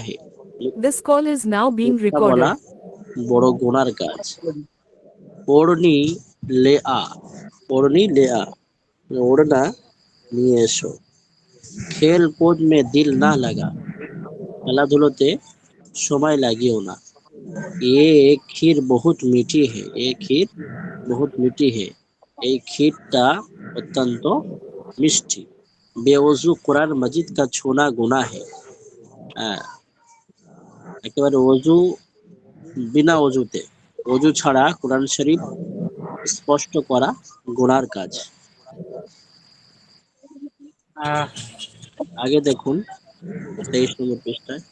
है। This call is now being মিথ্যা বলা recorded. বড় গুনার কাজ। ওড়নি ले आ, ওড়নি ले आ, ওড়না নিয়ে এসো। খেল কूद में दिल ना लगा, খেলাধুলোতে সময় লাগিও না। ये खीर बहुत मीठी है, ये खीर बहुत मीठी है, এই ক্ষীরটা অত্যন্ত মিষ্টি। বেওজু কোরআন মজিদ কা ছোনা গুনাহ है, হ্যাঁ, একেবারে অজু বিনা অজুতে, অজু ছাড়া কোরআন শরীফ স্পষ্ট করা গুনার কাজ। আগে দেখুন 23 নম্বর পৃষ্ঠায়।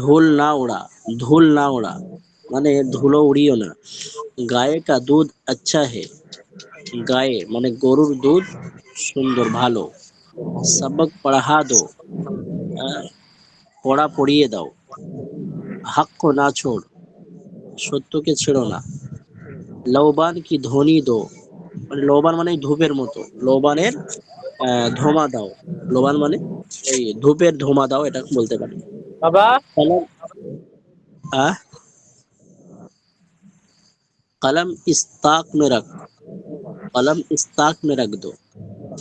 ঢোল না ওড়া, ধুল না ওড়া মানে ধুলো উড়িও না। গায়ে কা দুধ আচ্ছা হে, গায়ে মানে গরুর দুধ সুন্দর ভালো। সবক পড়া দো, পড়া পড়িয়ে দাও। হক কো না ছোড়, সত্যকে ছেড়ো না। লৌবান কি ধ্বনি দো, মানে লৌবান মানে ধূপের মতো, লৌবানের ধোঁয়া দাও। লৌবান মানে এই ধূপের ধোঁয়া দাও, এটা বলতে পারি। বাবা কলম আহ কলম ইস তাক মে রাখ, কলম ইস তাক মে রাখ দো,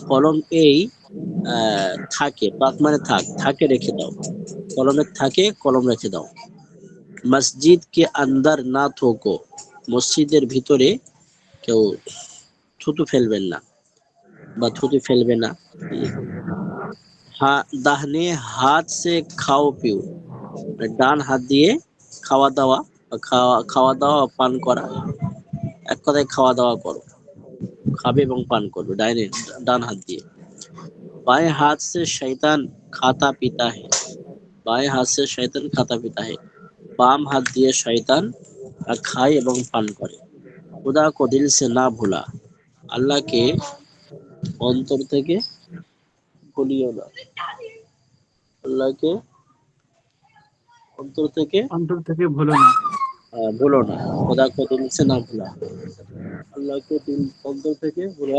কলম এই থাকে, তাক মানে থাক, থাকে রেখে দাও, কলমের থাকে কলম রেখে দাও। মসজিদ কে আন্দার না থোকো, মসজিদের ভিতরে কেউ থুতু ফেলবেন না বা থুতু ফেলবে না। হ্যাঁ, দাহনে হাত সে খাও পিও, মানে ডান হাত দিয়ে খাওয়া দাওয়া, খাওয়া দাওয়া পান করা, এক কথায় খাওয়া দাওয়া করো, খাবে এবং পান করবে ডান হাত দিয়ে। बाएं हाथ से शैतान खाता पीता है, बाएं हाथ से शैतान खाता पीता है, বাম হাত দিয়ে শয়তান খায় এবং পান করে। খুদা কো দিল সে না ভুলা, আল্লাহকে অন্তর থেকে ভুলিও না, আল্লাহকে অন্তর থেকে অন্তর থেকে ভুলো না। ভুলো না। খুদা কো দিল সে না ভুলা, আল্লাহকে দিল অন্তর থেকে ভুলো,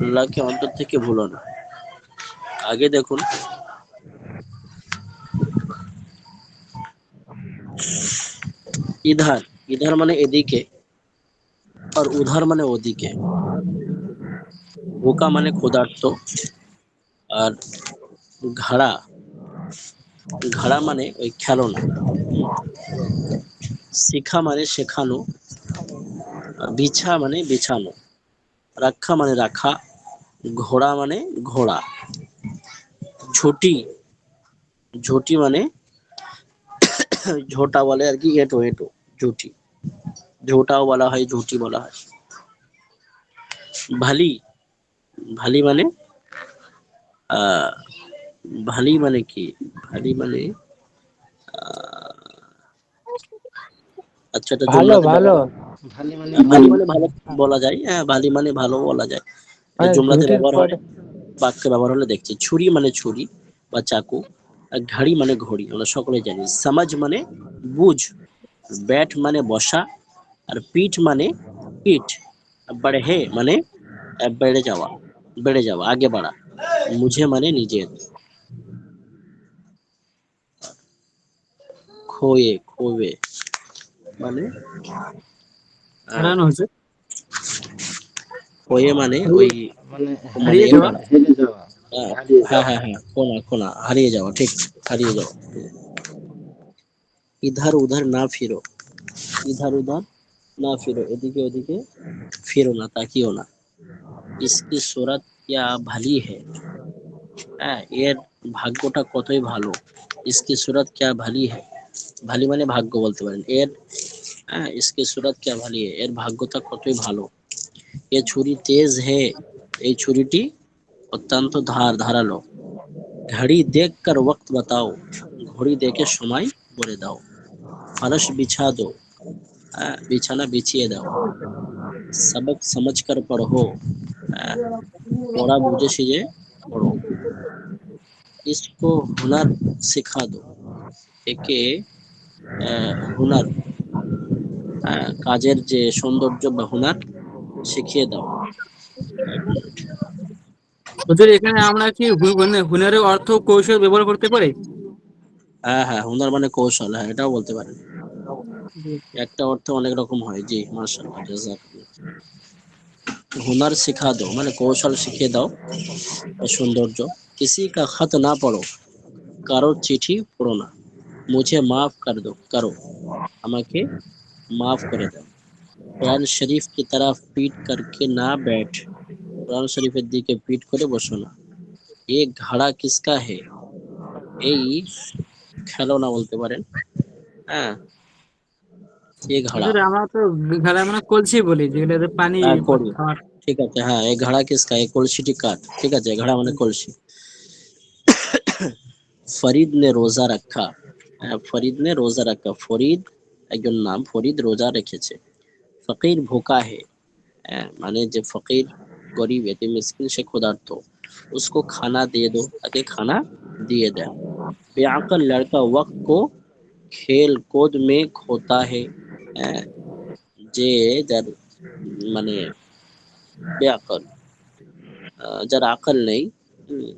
আল্লাহকে অন্তর থেকে ভুলো না। আগে দেখুন ইধার, ইধার মানে এদিকে, আর উধার মানে ওদিকে। ভোকা মানে ক্ষুধার্ত, আর ঘাড়া, ঘাড়া মানে ওই খেলনা। শিখা মানে শেখানো, আর বিছা মানে বিছানো, রাখা মানে রাখা, ঘোড়া মানে ঘোড়া। ঝুটি, ঝুটি মানে ঝোটা বলে আর কি, এঁটো এঁটো ঝুটি, ঝোটাও বলা হয়, ঝুটি বলা হয়। ভালি, ভালি মানে আহ ভালি মানে কি, ভালি মানে আচ্ছা, এটা ভালো জুমলাতে ভালো ব্যবহার, ভালি মানে ভালো বলা যায়, হ্যাঁ ভালি মানে ভালো বলা যায়, এটা মানে জুমলাতে ঝুটির ব্যবহার হয়, পরে বাক্যে ব্যবহার হলে দেখছি। ছুরি মানে ছুরি বা চাকু, আর ঘাড়ি মানে ঘড়ি, আমরা সকলে জানি। সমাজ মানে বুঝ, ব্যাট মানে বসা, আর পিঠ মানে পিঠ, আর বাড়ে মানে বেড়ে যাওয়া, বেড়ে যাওয়া, আগে বাড়া। মুঝে মানে নিজের। খোয়ে, খোবে মানে হারানো হয়েছে, খোয়ে মানে ওই হারিয়ে মানে মানে হারিয়ে এ যাওয়া। করা, হেরে যাওয়া, হ্যাঁ হারিয়ে হ্যাঁ যাওয়া। হ্যাঁ হ্যাঁ, খোনা খোনা, হারিয়ে যাওয়া, ঠিক, হারিয়ে যাওয়া। ইধার উধার না ফিরো, ইধার উধার না ফিরো, এদিকে ওদিকে ফিরো না, তাকিও না। ইসকি সুরত ইয়া ভালি হে, হ্যাঁ এর ভাগ্যটা কতই ভালো। ইসকি সুরত ক্যা ভালি হে, ভালি মানে ভাগ্য বলতে পারেন। এর হ্যাঁ, ইসকি সুরত ক্যা ভালি হে, এর ভাগ্যটা কতই ভালো। এ ছুরি তেজ হে, এই ছুরিটি অত্যন্ত ধারালো। ঘড়ি দেখ কর ওয়াক্ত বাতাও, ঘড়ি দেখে সময় বলে দাও। ফরশ বিছা দো, বিছানা বিছিয়ে দাও। सबक समझ कर पढ़ो, পড়া বুঝে সুঝে পড়ো। इसको हुनर सिखा दो, একে হুনার কাজের যে সৌন্দর্য বা হুনার শিখিয়ে দাও। এক মিনিট। হুজুর এখানে আমরা কি মানে হুনারের অর্থ কৌশল ব্যবহার করতে পারি? হ্যাঁ হ্যাঁ, হুনার মানে কৌশল, হ্যাঁ এটাও বলতে পারেন। একটা অর্থ অনেক রকম হয়। জি মাশাআল্লাহ, জাযাকাল্লাহ। হুনার শিখা দাও মানে কৌশল শিখিয়ে দাও বা সৌন্দর্য। কিসি কা খত না পড়ো, কারোর চিঠি পড়ো না। মুঝে মাফ কর দো, করো, আমাকে মাফ করে দাও। কোরআন শরীফ की तरफ पीट करके ना बैठ, কোরআন শরীফের দিকে পিঠ করে বসো না। ये घड़ा किसका है, এই খেলনা বলতে পারেন। হ্যাঁ, ये घड़ा, হুজুর আমরা তো ঘরে মানে কলসি বলি, যেগুলো পানি হ্যাঁ করি, খাওয়ার। ঠিক আছে। হ্যাঁ, এই ঘड़ा किसका, এই কলসিটি কার, ঠিক আছে। ঘड़ा মানে কলসি। ফরিদ নে রোজা রাখা, ফরিদ নে রোজা রাখা, ফরিদ একজন নাম, ফরিদ রোজা রেখেছে। ফকির ভুকা হে, মানে যে ফকির, গরিব, এতে মিসকিন, সে ক্ষুধার্ত। उसको खाना दे दो, তাকে খানা দিয়ে দেন। बेअक्ल लड़का वक्त को खेल कूद में खोता है, আহ, যে যার মানে বেআকল, যার আকল নেই, হুম,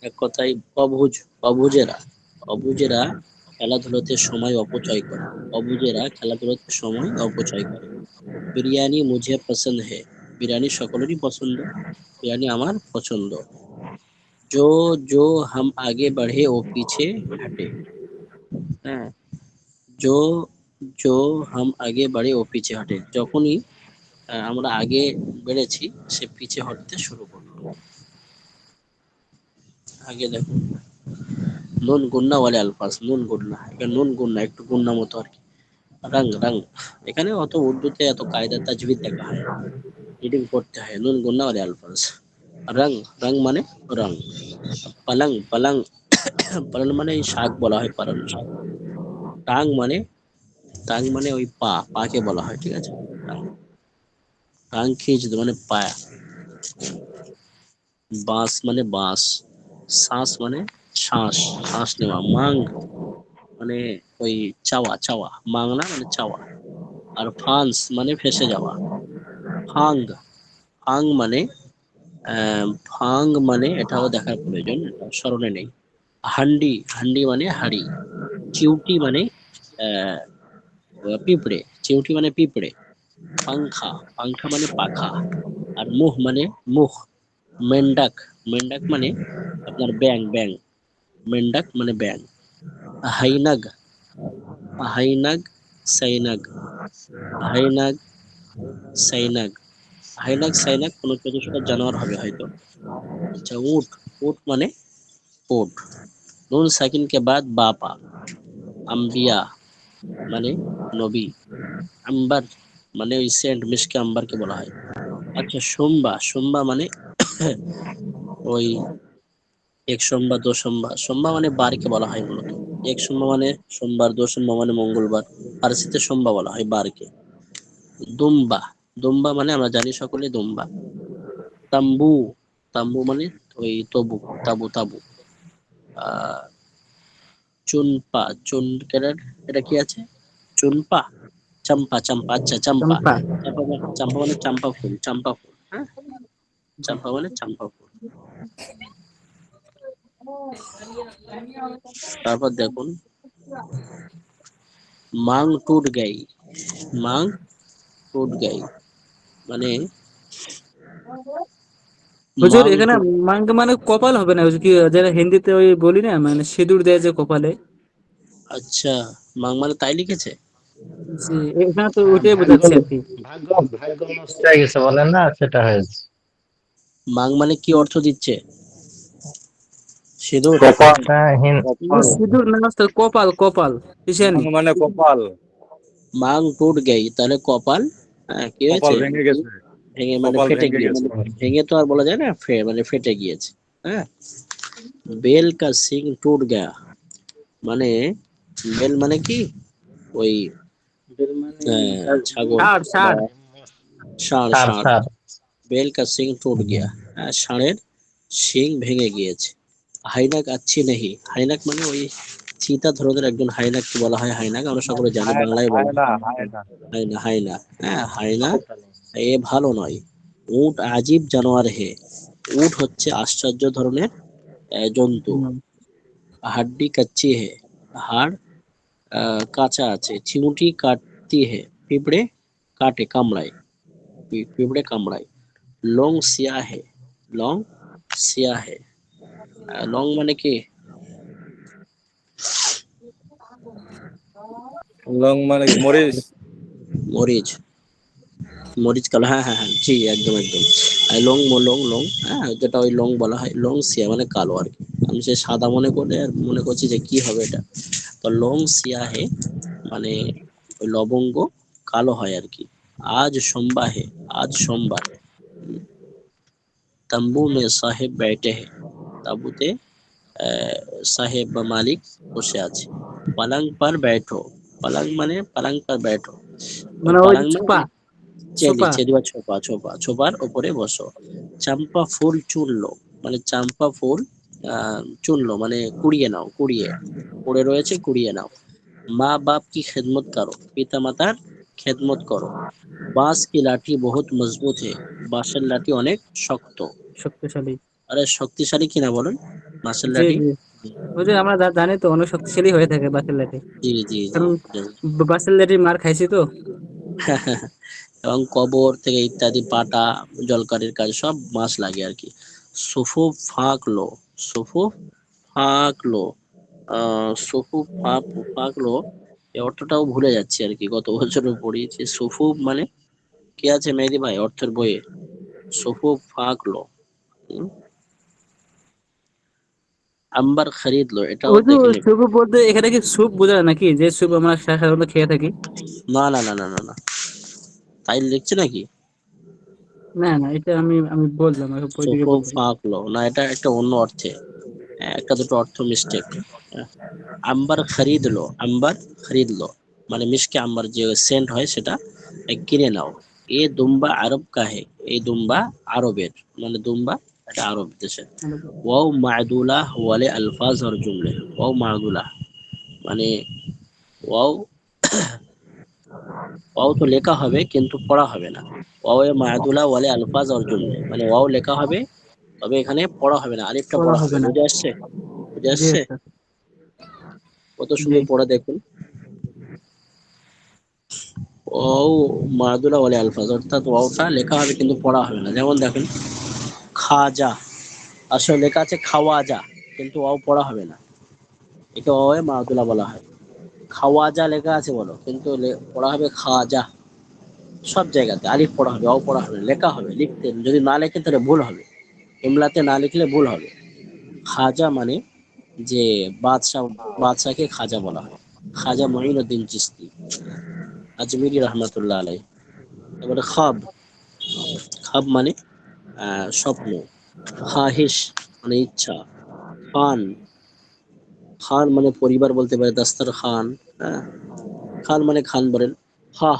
এক কথায় অবুঝ, অবুঝেরা, অবুঝেরা খেলাধুলোতে সময় অপচয় করে, অবুঝেরা খেলাধুলোতে সময় অপচয় করে। বিরিয়ানি মুঝে পছন্দ হে, বিরিয়ানি সকলেরই পছন্দ, বিরিয়ানি আমার পছন্দ। जो जो हम आगे बढ़े वो पीछे हटे, হ্যাঁ, जो जो हम आगे बढ़े वो पीछे हटे, যখনই আমরা আগে বেড়েছি সে পিছে হটতে শুরু করলো। আগে দেখো, নুন গুন্না ওয়ালে আলফাজ, নুন গুন্না, এখানে নুন গুন্না একটু গুন্না মতো আর কি। রং রং, এখানে অত উর্দুতে এত কায়দা তাজবিদ দেখা হয়, রিডিং পড়তে হয়। নুন গুন্না ওয়ালে আলফাজ। রং, রং মানে রং। পালং, পালং, পালং মানে এই শাক বলা হয় পালং শাক। টাং মানে, টাং মানে ওই পা, পাকে বলা হয়, ঠিক আছে। টাং, টাং খিঁচ দো মানে পায়া। বাঁশ মানে বাঁশ। শ্বাস মানে শ্বাস, শ্বাস নেওয়া। মাং মানে ওই চাওয়া, চাওয়া, মাংনা মানে চাওয়া। আর ফান্স মানে ফেসে যাওয়া। ফাং, ফাং মানে ফাং মানে এটাও দেখার প্রয়োজন, এটা স্মরণে নেই। হান্ডি, হান্ডি মানে হাড়ি। চিউটি মানে আহ, পিঁপড়ে, চিউটি মানে পিঁপড়ে। পাংখা, পাংখা মানে পাখা। আর মুহ মানে মুখ। মেন্ডাক, মেন্ডাক মানে আপনার ব্যাং, ব্যাং। মেন্ডাক মানে ব্যাং। হাইনাগ, হাইনাগ, সাইনাগ, হাইনাগ, সাইনাগ। হাইনাগ সাইনাগ কোনো চতুষ্পদ জানোয়ার হবে হয়তো। আচ্ছা, উট, উট মানে উট। নুন সাকিন কে বাদ বাপা। আম্বিয়া মানে নবী। আম্বার মানে ওই সেন্ট, মিশকে আম্বারকে বলা হয়। আচ্ছা, সোমবা, সোমবা মানে ওই এক সোমবার, দো সোমবার। সোমবার মানে বারকে বলা হয় মূলত। এক সোমবার মানে সোমবার, দো সোমবার মানে মঙ্গলবার। ফার্সিতে সোমবার বলা হয় বারকে। দুম্বা, দুম্বা মানে আমরা জানি সকলে দুম্বা। তাম্বু, তাম্বু মানে ওই তবু, তাবু, তাবু। আহ চুনপা, চুন, এটা কি আছে, চুনপা, চম্পা, চম্পা, আচ্ছা চম্পা। চম্পা। চম্পা মানে চম্পা ফুল, চম্পা ফুল, হ্যাঁ, চম্পা মানে চম্পা ফুল। তারপর দেখুন, মাং টুট গাই, মাং টুট গাই মানে হুজুর মাং এখানে টুট, মাঙ্গ মানে কপাল হবে না হুজুর? কি যারা হিন্দিতে ওই বলি না, মানে সিঁদুর দেয় যে কপালে। আচ্ছা, মাং মানে তাই লিখেছে। জি, এখানে তো ওইটাই ভাগ্য, বোঝাচ্ছে আর কি। ভাগ্য, ভাগ্য নষ্ট হয়ে গেছে বলেন না, সেটা হয়েছে। মাং মানে কি অর্থ দিচ্ছে, সিঁদুর। কপালটা সিঁদুর না, ওস্তাদ, কপাল, কপাল মাং কিসেনি। মানে কপাল, মাং টুট গাই তাহলে কপাল, কি কপাল হয়েছে, ভেঙে গেছে, ভেঙে মানে কপাল ফেটে ভেঙে গিয়েছে। গেছে। ভেঙে তো আর বলা যায় না, মানে ফেটে গিয়েছে। হ্যাঁ, বেল কা সিং টুট গয়া মানে, বেল মানে কি ওই ছাগল ষাঁড়, বা ষাঁড়। ষাঁড়, সার ষাঁড়। সার বেল কা সিং টুট গয়া, ষাঁড়ের শিং ভেঙে গিয়েছে। হাইনাক আচ্ছি নেহি, হাইনাক মানে ওই চিতা ধরনের একজন হাইনাককে বলা হয় হাইনাক, আমরা সকলে জানি, বাংলায় বলা হয় হাইনা। হাইনা, হ্যাঁ হাইনা এ ভালো নয়। উট আজীব জানোয়ার হে, উট হচ্ছে আশ্চর্য ধরনের জন্তু। হাড্ডি কাচ্চি হে, হাড় কাঁচা আছে। চিমুটি কাটতি হে, পিঁপড়ে কাটে কামড়ায়, পিঁপড়ে কামড়ায়। লং সিয়া হে, লং সিয়া হে, লং মানে কি? লং মানে কি মরিচ? মরিচ, মরিচ কালো, হ্যাঁ হ্যাঁ হ্যাঁ জি একদম একদম। লং লং লং, হ্যাঁ যেটা ওই লং বলা হয়, লং সিয়া মানে কালো আর কি। আমি সে সাদা মনে করে আর মনে করছি যে কি হবে এটা। তো লং সিয়া হে মানে ওই লবঙ্গ কালো হয় আর কি। আজ সোমবার হে, আজ সোমবার। तंबू में साहेब बैठे हैं, তাঁবুতে সাহেব বা মালিক বসে আছে। পালাং পার बैठो, পালাং মানে পালাং পার बैठो, ওই মানে ওই পালাং যে মানে ছোপা চেলি ছোপা। চেলি বা ছোপা, ছোপা ছোপার উপরে বসো। চাম্পা ফুল চুনলো, মানে চাম্পা ফুল চুনলো মানে কুড়িয়ে নাও, কুড়িয়ে পড়ে রয়েছে কুড়িয়ে নাও। মা বাপ কি খেদমত করো, পিতা মাতার খেদমত করো। বাঁশ কি লাঠি বহুত মজবুত হে, বাঁশের লাঠি অনেক শক্ত। শক্তিশালী। আরে শক্তিশালী কিনা বলুন বাঁশের জি লাঠি। জি, ওই যে আমরা জানি তো অনেক শক্তিশালী হয়ে থাকে বাসের লাঠি, জি জি জি কারণ জি। বাসের লাঠি মার খাইছি তো। এবং কবর থেকে ইত্যাদি পাটা জলকারির কাজ সব মাছ লাগে আর কি। সুফু ফাঁকলো, সুফু ফাঁকলো, সুফু ফাঁকলো, এই অর্থটাও ভুলে যাচ্ছি আর কি, গত বছরও পড়িয়েছি। সুফু মানে কি আছে মেহেদি ভাই অর্থের বইয়ে? সুফু ফাঁকলো, আম্বার খরিদ লো, এটাও ওই যে দেখে নেবে। স্যুপ বলতে এখানে কি স্যুপ বোঝায় নাকি, যে স্যুপ আমরা সাধারণত খেয়ে থাকি? না না না না না না, তাই লিখছে নাকি? না না, এটা আমি আমি বললাম আমি বই থেকে সুফু বলছি। ফাঁকলো না, এটা একটা অন্য অর্থে। একটা দুটো অর্থ মিস্টেক। আম্বার খরিদ লো, আম্বার খরিদ লো মানে মিশকে আম্বার যে সেন্ট হয় সেটা কিনে নাও। এ দুম্বা আরব কাহে, এই দুম্বা আরবের, মানে দুম্বা এটা আরব দেশের। ওয়াও মাদুলা ওয়ালে আলফাজ আর জুমলে, ওয়াও মাদুলা মানে ওয়াও, ওয়াও তো লেখা হবে কিন্তু পড়া হবে না। ওয়াও এ মাদুলা ওয়ালে আলফাজ আর জুমলে মানে ওয়াও লেখা হবে তবে এখানে পড়া হবে না, আলিফটা পড়া পড়া হবে। হবে না। বুঝে আসছে? বুঝে জি আসছে? স্যার। কত জি। সুন্দর পড়া দেখুন। ওয়াও মাদুলা ওয়ালে আলফাজ, অর্থাৎ ওয়াওটা লেখা হবে কিন্তু পড়া হবে না। যেমন দেখুন খাজা, আসলে লেখা আছে খাওয়াজা কিন্তু ওয়াও পড়া হবে না, একে ওয়াও এ মাদুলা বলা হয়। খাওয়াজা লেখা আছে বলো কিন্তু পড়া হবে খাজা। সব জায়গাতে আলিফ পড়া হবে, ওয়াও পড়া হবে না, লেখা হবে। লিখতে যদি না লেখে তাহলে ভুল হবে, ইমলাতে না লিখলে ভুল হবে। খাজা মানে যে বাদশাহ, বাদশাহকে খাজা বলা হয়। খাজা মঈনুদ্দিন চিশতি আজমিরি রহমাতুল্লাহ আলাই। এবারে খাব, খাব মানে স্বপ্ন। খাহিস মানে ইচ্ছা। খান, খান মানে পরিবার বলতে পারে, দাস্তার খান। হ্যাঁ, খান মানে খান বলেন। খাহ,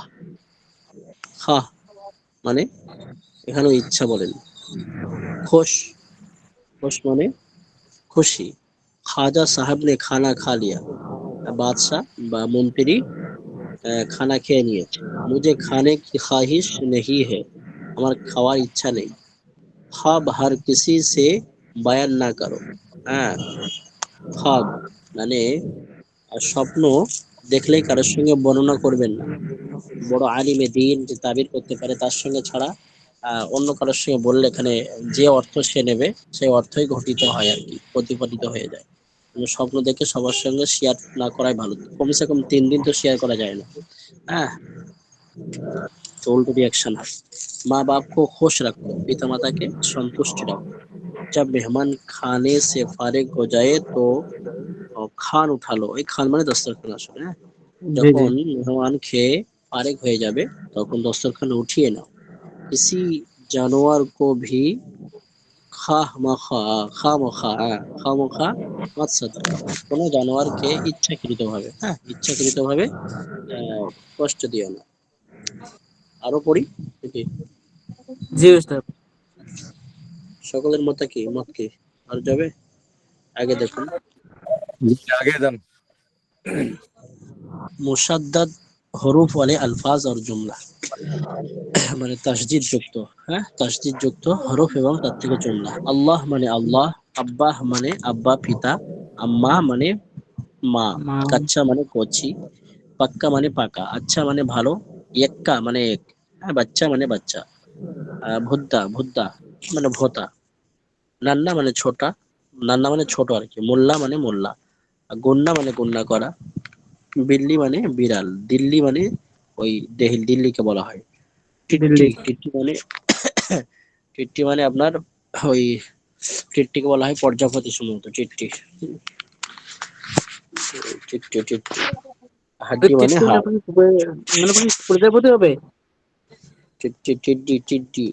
খাহ মানে এখানেও ইচ্ছা বলেন। খুশ, খুশ মানে খুশি। খাজা সাহেব নে খানা খা লিয়া, বাদশাহ বা মন্ত্রী খানা খেয়ে নিয়েছে। মুঝে খানে কি খাহিশ নেহি হে, আমার খাওয়ার ইচ্ছা নেই। খাব হর কিসি সে বয়ান না করো, হ্যাঁ খাব মানে স্বপ্ন দেখলেই কারোর সঙ্গে বর্ণনা করবেন না। বড় আলিমে দিন যে তাবির করতে পারে তার সঙ্গে ছাড়া অন্য কারোর সঙ্গে বললে এখানে যে অর্থ সে নেবে সেই অর্থই ঘটিত হয় আর কি, প্রতিফলিত হয়ে যায়। স্বপ্ন দেখে সবার সঙ্গে শেয়ার না করাই ভালো, কমসে কম 3 দিন তো শেয়ার করা যায় না। হ্যাঁ, তো উল্টো রিয়াকশন হয়। মা বাপ কো খুশ রাখো, পিতা মাতাকে সন্তুষ্ট রাখো। जब मेहमान खाने से फारिग हो जाए तो খান উঠালো, এই খান মানে দস্তরখান আসলে। হ্যাঁ, জি জি। যখন মেহমান খেয়ে ফারেক হয়ে যাবে তখন দস্তরখান উঠিয়ে নাও। किसी जानवर को भी খামখা মত সতাও, কোনো জানোয়ারকে ইচ্ছাকৃত ভাবে, হ্যাঁ ইচ্ছাকৃত ভাবে কষ্ট দিও না। আরো পড়ি নাকি? জি উস্তাদ। সকলের মত কি, মত কি আর যাবে? আগে দেখুন আগে দেন। मुशद्दद हरूफ वाले अल्फाज और जुमला মানে তাসদিদ যুক্ত, হ্যাঁ তাসদিদ যুক্ত হরফ এবং তার থেকে জুমলা। আল্লাহ মানে আল্লাহ, আব্বাহ মানে আব্বা পিতা, আম্মা মানে মা, মা। কাচ্চা মানে কচি, পাক্কা মানে পাকা, আচ্ছা মানে ভালো, ইয়েক্কা মানে এক, হ্যাঁ বাচ্চা মানে বাচ্চা, ভুদ্দা ভুদ্দা মানে ভোতা, নান্না মানে ছোটা, নান্না মানে ছোট আর কি, মোল্লা মানে মোল্লা, গন্না মানে গন্না করা, বিল্লি মানে বিড়াল, দিল্লি মানে ওই দিল্লিকে বলা হয়, টিট্টি, দিল্লি। টিট্টি মানে টিট্টি মানে আপনার ওই টিট্টিকে বলা হয় প্রজাপতি সম্ভবত, টিট্টি টিট্টি টিট্টি, হাড্ডি মানে টিট্টু হাড়, মানে কি প্রজাপতি হবে? টিট্টি টিড্ডি টিড্ডি,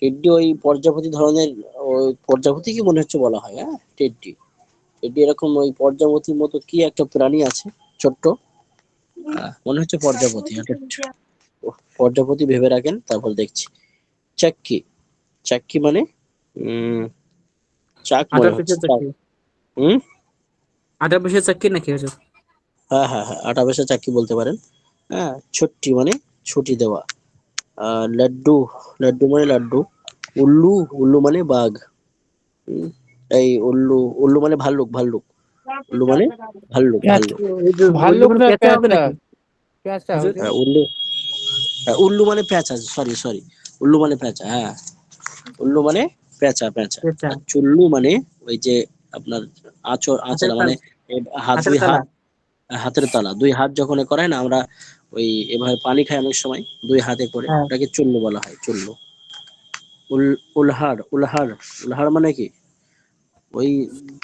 টিড্ডি ওই প্রজাপতি ধরনের, ওই প্রজাপতি কি মনে হচ্ছে বলা হয়, হ্যাঁ টিড্ডি, টিড্ডি এরকম ওই প্রজাপতির মতো কি একটা প্রাণী আছে ছোট্ট, মনে হচ্ছে প্রজাপতি, প্রজাপতি ভেবে রাখেন তারপর দেখছি। চাক্কি, চাক্কি মানে চাক মনে আটার হচ্ছে পিছের চাক। চাকরি। হুম, আটার পিছের চাকরি নাকি হুজুর? হ্যাঁ হ্যাঁ হ্যাঁ, আটা বেশা চাক্কি বলতে পারেন। হ্যাঁ, ছুট্টি মানে ছুটি দেওয়া। লাড্ডু, লাড্ডু মানে লাড্ডু। উল্লু, উল্লু মানে বাঘ। হুম, এই উল্লু, উল্লু মানে ভাল্লুক, ভাল্লুক, উল্লু মানে ভাল্লুক, ভাল্লুক। উল্লু ভাল্লুক মানে না পেঁচা হবে পেঁচা? নাকি পেঁচা হুজুর? হুজুর। উল্লু, উল্লু মানে পেঁচা, সরি সরি, উল্লু মানে পেঁচা, হ্যাঁ উল্লু মানে পেঁচা, পেঁচা। পেঁচা। আর চুল্লু মানে ওই যে আপনার হাতের আঁচড়া তাল। মানে হাত, হাতের দুই তালা। হাত, হাতের তালা, দুই হাত যখন এ করায় না আমরা, ওই এভাবে পানি খাই অনেক সময় দুই হাতে করে, হ্যাঁ। ওটাকে চুল্লু বলা হয়, চুল্লু। উলহার, উলহার, উলহার মানে কি ওই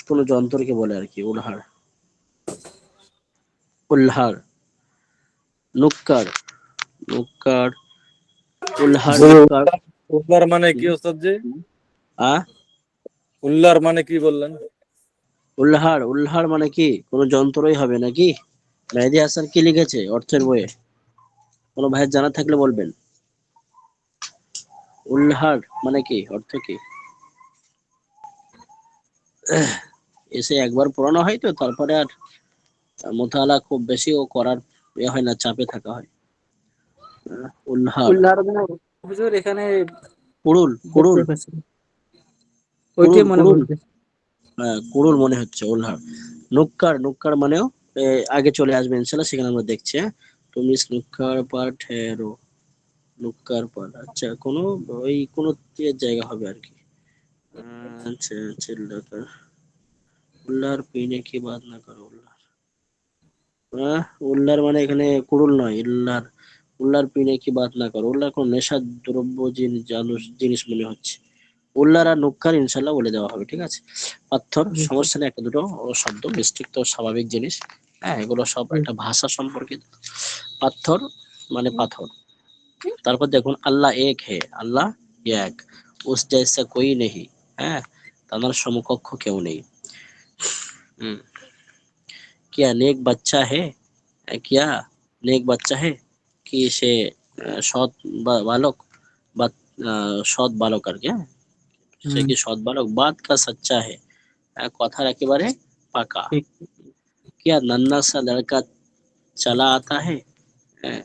কোন যন্ত্রকে বলে আর কি, উলহার, উলহার। নুক্কার, নুক্কার, উলহার, নুক্কার। উল্লার মানে কি ওস্তাদ জি? আহ উল্লার মানে কি বললেন? উলহার, উলহার মানে কি কোন যন্ত্রই হবে নাকি? মেহেদী হাসান কি লিখেছে অর্থের বইয়ে? কোনো ভাইয়ের জানা থাকলে বলবেন। উলহার মানে কি, অর্থ কি? এসে একবার পড়ানো হয় তো, তারপরে আর মোতালা খুব বেশি ও করার হয় না, চাপে থাকা হয়। উল্লার, উল্লার মানে হুজুর এখানে কুড়ুল, দেখতে কুড়ুল, পাচ্ছি না। ওইটাই কুড়ুল, মনে কুড়ুল, বলতে। কুড়ুল মনে হচ্ছে উল্লার। নুক্কার, নুক্কার মানেও আগে চলে আসবে ইনশাল্লাহ, সেখানে আমরা দেখছি, হ্যাঁ। তুমি নুক্কার পার ঠেরো, নুক্কার পার, আচ্ছা কোনো ওই কোনো জায়গা হবে আর কি। আচ্ছা, চিল্লাকার, উল্লার পিনে কি বাদ না করো, উল্লার, উল্লার মানে এখানে কুড়ুল নয়, ইল্লার, উল্লার পিনে কি বাদ না করো, উল্লার কোন নেশা দ্রব্য জিনিস মনে হচ্ছে। উল্লার আর নুক্কার ইনশাল্লাহ বলে দেওয়া হবে, ঠিক আছে। পাথর, জি, জি, সমস্যা নেই, একটা দুটো শব্দ মিস্টেক তো স্বাভাবিক জিনিস, হ্যাঁ এগুলো সব জি। একটা ভাষা সম্পর্কিত। পাথর মানে পাথর। তারপর দেখুন, আল্লাহ এক হে, আল্লাহ এক, উস জैसा कोई नहीं, হ্যাঁ তার সমকক্ষ কেউ নেই। হুম, क्या नेक बच्चा है, क्या नेक বাচ্চা হে, কি সে সৎ বালক, বা সৎ বালক আর কি, হ্যাঁ সে হুম, কি সৎ বালক, বাত কা সচ্চা হে, কথার একেবারে পাকা। ঠিক। क्या नन्हा सा लड़का चला आता है, হ্যাঁ,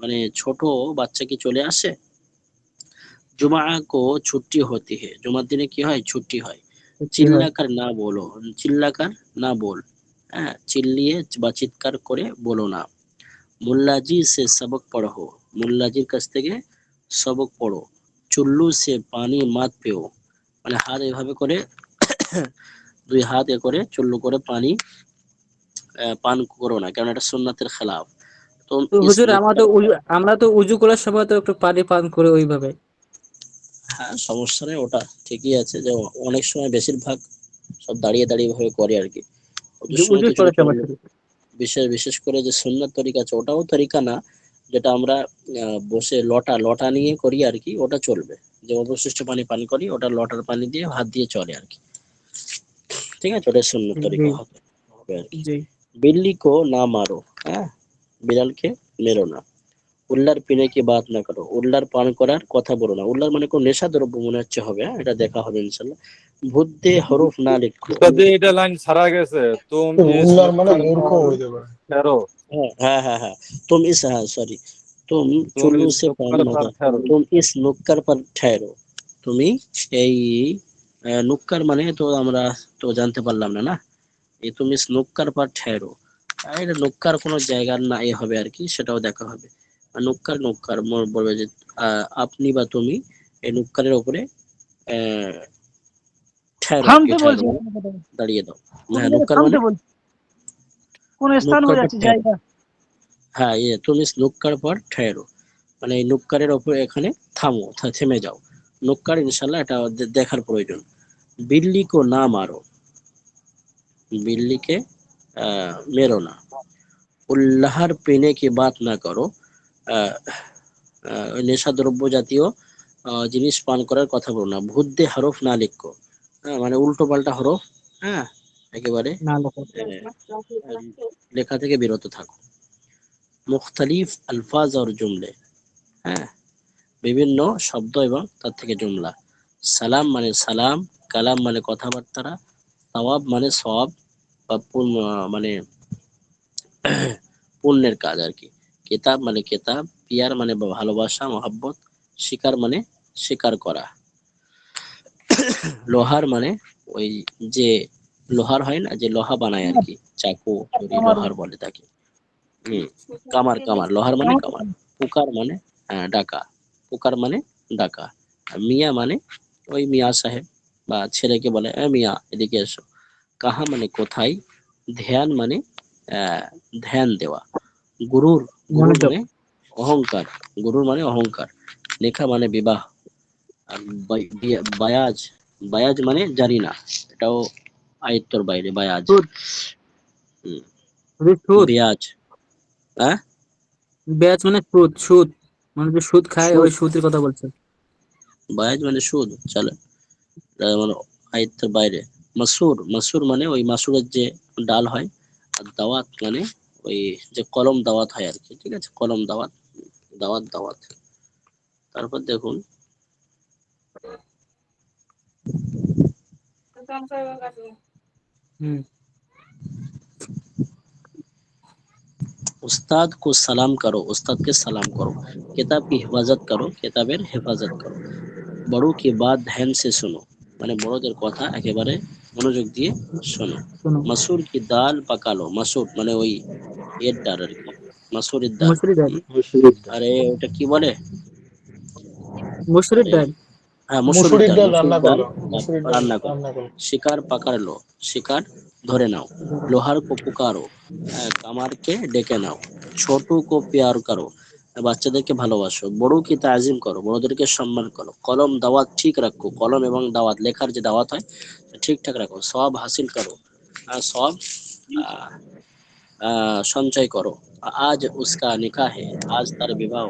মানে ছোট বাচ্চা কি চলে আসে। জুমা কো ছুটি হতি হে, জুমার দিনে কি হয়, ছুটি হয়। কি হয়? চিল্লাকার না বলো, চিল্লাকার না বল, হ্যাঁ চিল্লিয়ে বা চিৎকার করে বলো না। মুল্লাজি সে সবক পড়ো, মুল্লাজির কাছ থেকে সবক পড়ো। চুল্লু সে পানি মাত পেও, মানে হাত এভাবে করে দুই হাত এ করে চুল্লু করে পানি পান করো না, কারণ এটা সুন্নাতের খেলাফ। তো তো ইস হুজুর নুক্তার, আমরা তো উজু করার সময় তো একটু পানি পান করে ওইভাবে। হ্যাঁ সমস্যা নেই, ওটা ঠিকই আছে, যে অনেক সময় বেশিরভাগ সব দাঁড়িয়ে দাঁড়িয়ে ভাবে করে আর কি, ওদের যে সময় উজু কিছু করার কিছু সময় শুধু। বিশেষ বিশেষ করে যে সুন্নাত তরিকা আছে, ওটাও তরিকা না, যেটা আমরা বসে লটা লটা নিয়ে করি আর কি, ওটা চলবে। যে অবশিষ্ট পানি পান করি, ওটা লটার পানি দিয়ে হাত দিয়ে চলে আর কি, ঠিক আছে, ওটা সুন্নাত জি, তরিকা হবে হবে আর কি। জি। বিল্লি কো না মারো, হ্যাঁ বিড়ালকে মেরো না। উল্লার পিনে কি বাত না করো, উল্লার পান করার কথা বলো না। উল্লার মানে কোন নেশা দ্রব্য মনে হচ্ছে হবে, হ্যাঁ? এটা দেখা হবে ইনশাল্লাহ। ভূতে হরফ না লিখো। উস্তাদ জি এটা লাইন ছাড়া গেছে, তুম ইস উল্লার মানে নুক্কার মূর্খ পর হইতে পারে। ठहरो, হ্যাঁ হ্যাঁ হ্যাঁ হ্যাঁ, तुम इस, हाँ सॉरी, तुम तुम चुल्लू इस से पान नुक्कर पर मजा, ठहरो। तुम इस नुक्कर पर ठहरो। তুমি এই নুক্কার মানে তো আমরা তো জানতে পারলাম না, না? এই তুমি নুক্কার পর ঠেরো, এটা নুক্কার কোনো জায়গার না এ হবে আর কি, সেটাও দেখা হবে। আর নুক্কার নুক্কার বলবে যে আপনি বা তুমি এই নুক্কারের উপরে আহ, ঠেরো, কি থামতে ঠেরো বলছি মানে আপনাকে তো। দাঁড়িয়ে দাও। কোন হ্যাঁ জায়গায় নুক্কার মানে থামতে বলছি, কোন স্থান নুক্কার পর বোঝাচ্ছে ঠেরো। জায়গা। হ্যাঁ তুমি নুক্কার পর ঠেরো, মানে এই নুক্কারের উপরে এখানে থামো, থেমে যাও। নুক্কার ইনশাল্লাহ এটা দেখার প্রয়োজন। বিল্লি কো না মারো, বিল্লিকে মেরো না। উল্লাহর পেনে কি বাত না করো, আহ, ওই নেশাদ্রব্য জাতীয় জিনিস পান করার কথা বলো না। ভূতে হরফ না লিখো, হ্যাঁ মানে উল্টো পাল্টা হরফ, হ্যাঁ একেবারে না লেখো। আহ, লেখা থেকে বিরত থাকো। মুখতালিফ আলফাজ আর জুমলে, হ্যাঁ বিভিন্ন শব্দ এবং তার থেকে জুমলা। সালাম মানে সালাম, কালাম মানে কথাবার্তা, সওয়াব মানে সওয়াব বা মানে পুণ্যের কাজ আর কি। কিতাব মানে কিতাব, পিয়ার মানে ভালোবাসা মহাব্বত, শিকার মানে শিকার করা। লোহার মানে ওই যে লোহার হয় না, যে লোহা বানায় আর কি, চাকু ছুরি লোহার বলে তাকে। হম, কামার কামার, লোহার মানে কামার। পুকার মানে ডাকা, পুকার মানে ডাকা। আর মিয়া মানে ওই মিয়া সাহেব বা ছেলেকে বলে মিয়া এদিকে এসো। কাহা মানে কোথায়। ধ্যান মানে আহ ধ্যান দেওয়া। গুরুর, গুরুর মনোযোগ। মানে অহংকার, গুরুর মানে অহংকার। লেখা মানে বিবাহ। আর বায়াজ, বায়াজ মানে জানি না, এটাও আয়ত্তর বাইরে বায়াজ। সুদ। হুম, সুদ। বিয়াজ, হ্যাঁ ব্যাচ মানে সুদ, সুদ মানে যে সুদ খায় ওই সুদ, সুদের কথা বলছে। বায়াজ মানে সুদ, চলে মানে আয়ত্তের বাইরে। মাসুর, মাসুর মানে ওই মাসুরের যে ডাল হয়। আর দাওয়াত মানে ওই যে কলম দাওয়াত হয় আর কি, ঠিক আছে, কলম দাওয়াত, দাওয়াত দাওয়াত। তারপর দেখুন হুম। उस्ताद को सलाम करो, उस्ताद के सलाम करो। किताब की हिफाजत करो, किताबेर হেফাজত করো। বড় কি বাত ধ্যান সে শোনো, মানে বড়দের কথা একেবারে মনোযোগ দিয়ে শোনো। শোনো। মাসুর কি ডাল পাকালো, মাসুর মানে ওই এর ডাল আর কি, মাসুরের ডাল। মুসুরি ডাল। আরে ওটা কি বলে, মুসুরির আরে ডাল। হ্যাঁ মসুরির মুসুরির ডাল, ডাল মসুরির রান্না ডাল করো, মুসুরির ডাল রান্না করো। রান্না করো। শিকার পাকার লো, শিকার ধরে নাও। লোহার কো পুকারো, কামারকে ডেকে নাও। ছোটু কো প্যার করো, বাচ্চাদেরকে ভালোবাসো। বড় কি তাজিম করো, বড়দেরকে সম্মান করো। কলম দাওয়াত ঠিক রাখো, কলম এবং দাওয়াত লেখার যে দাওয়াত হয় ঠিকঠাক রাখো। সব হাসিল করো, সব সঞ্চয় করো। আজ উসকা নিকাহ হে, আজ তার বিবাহ।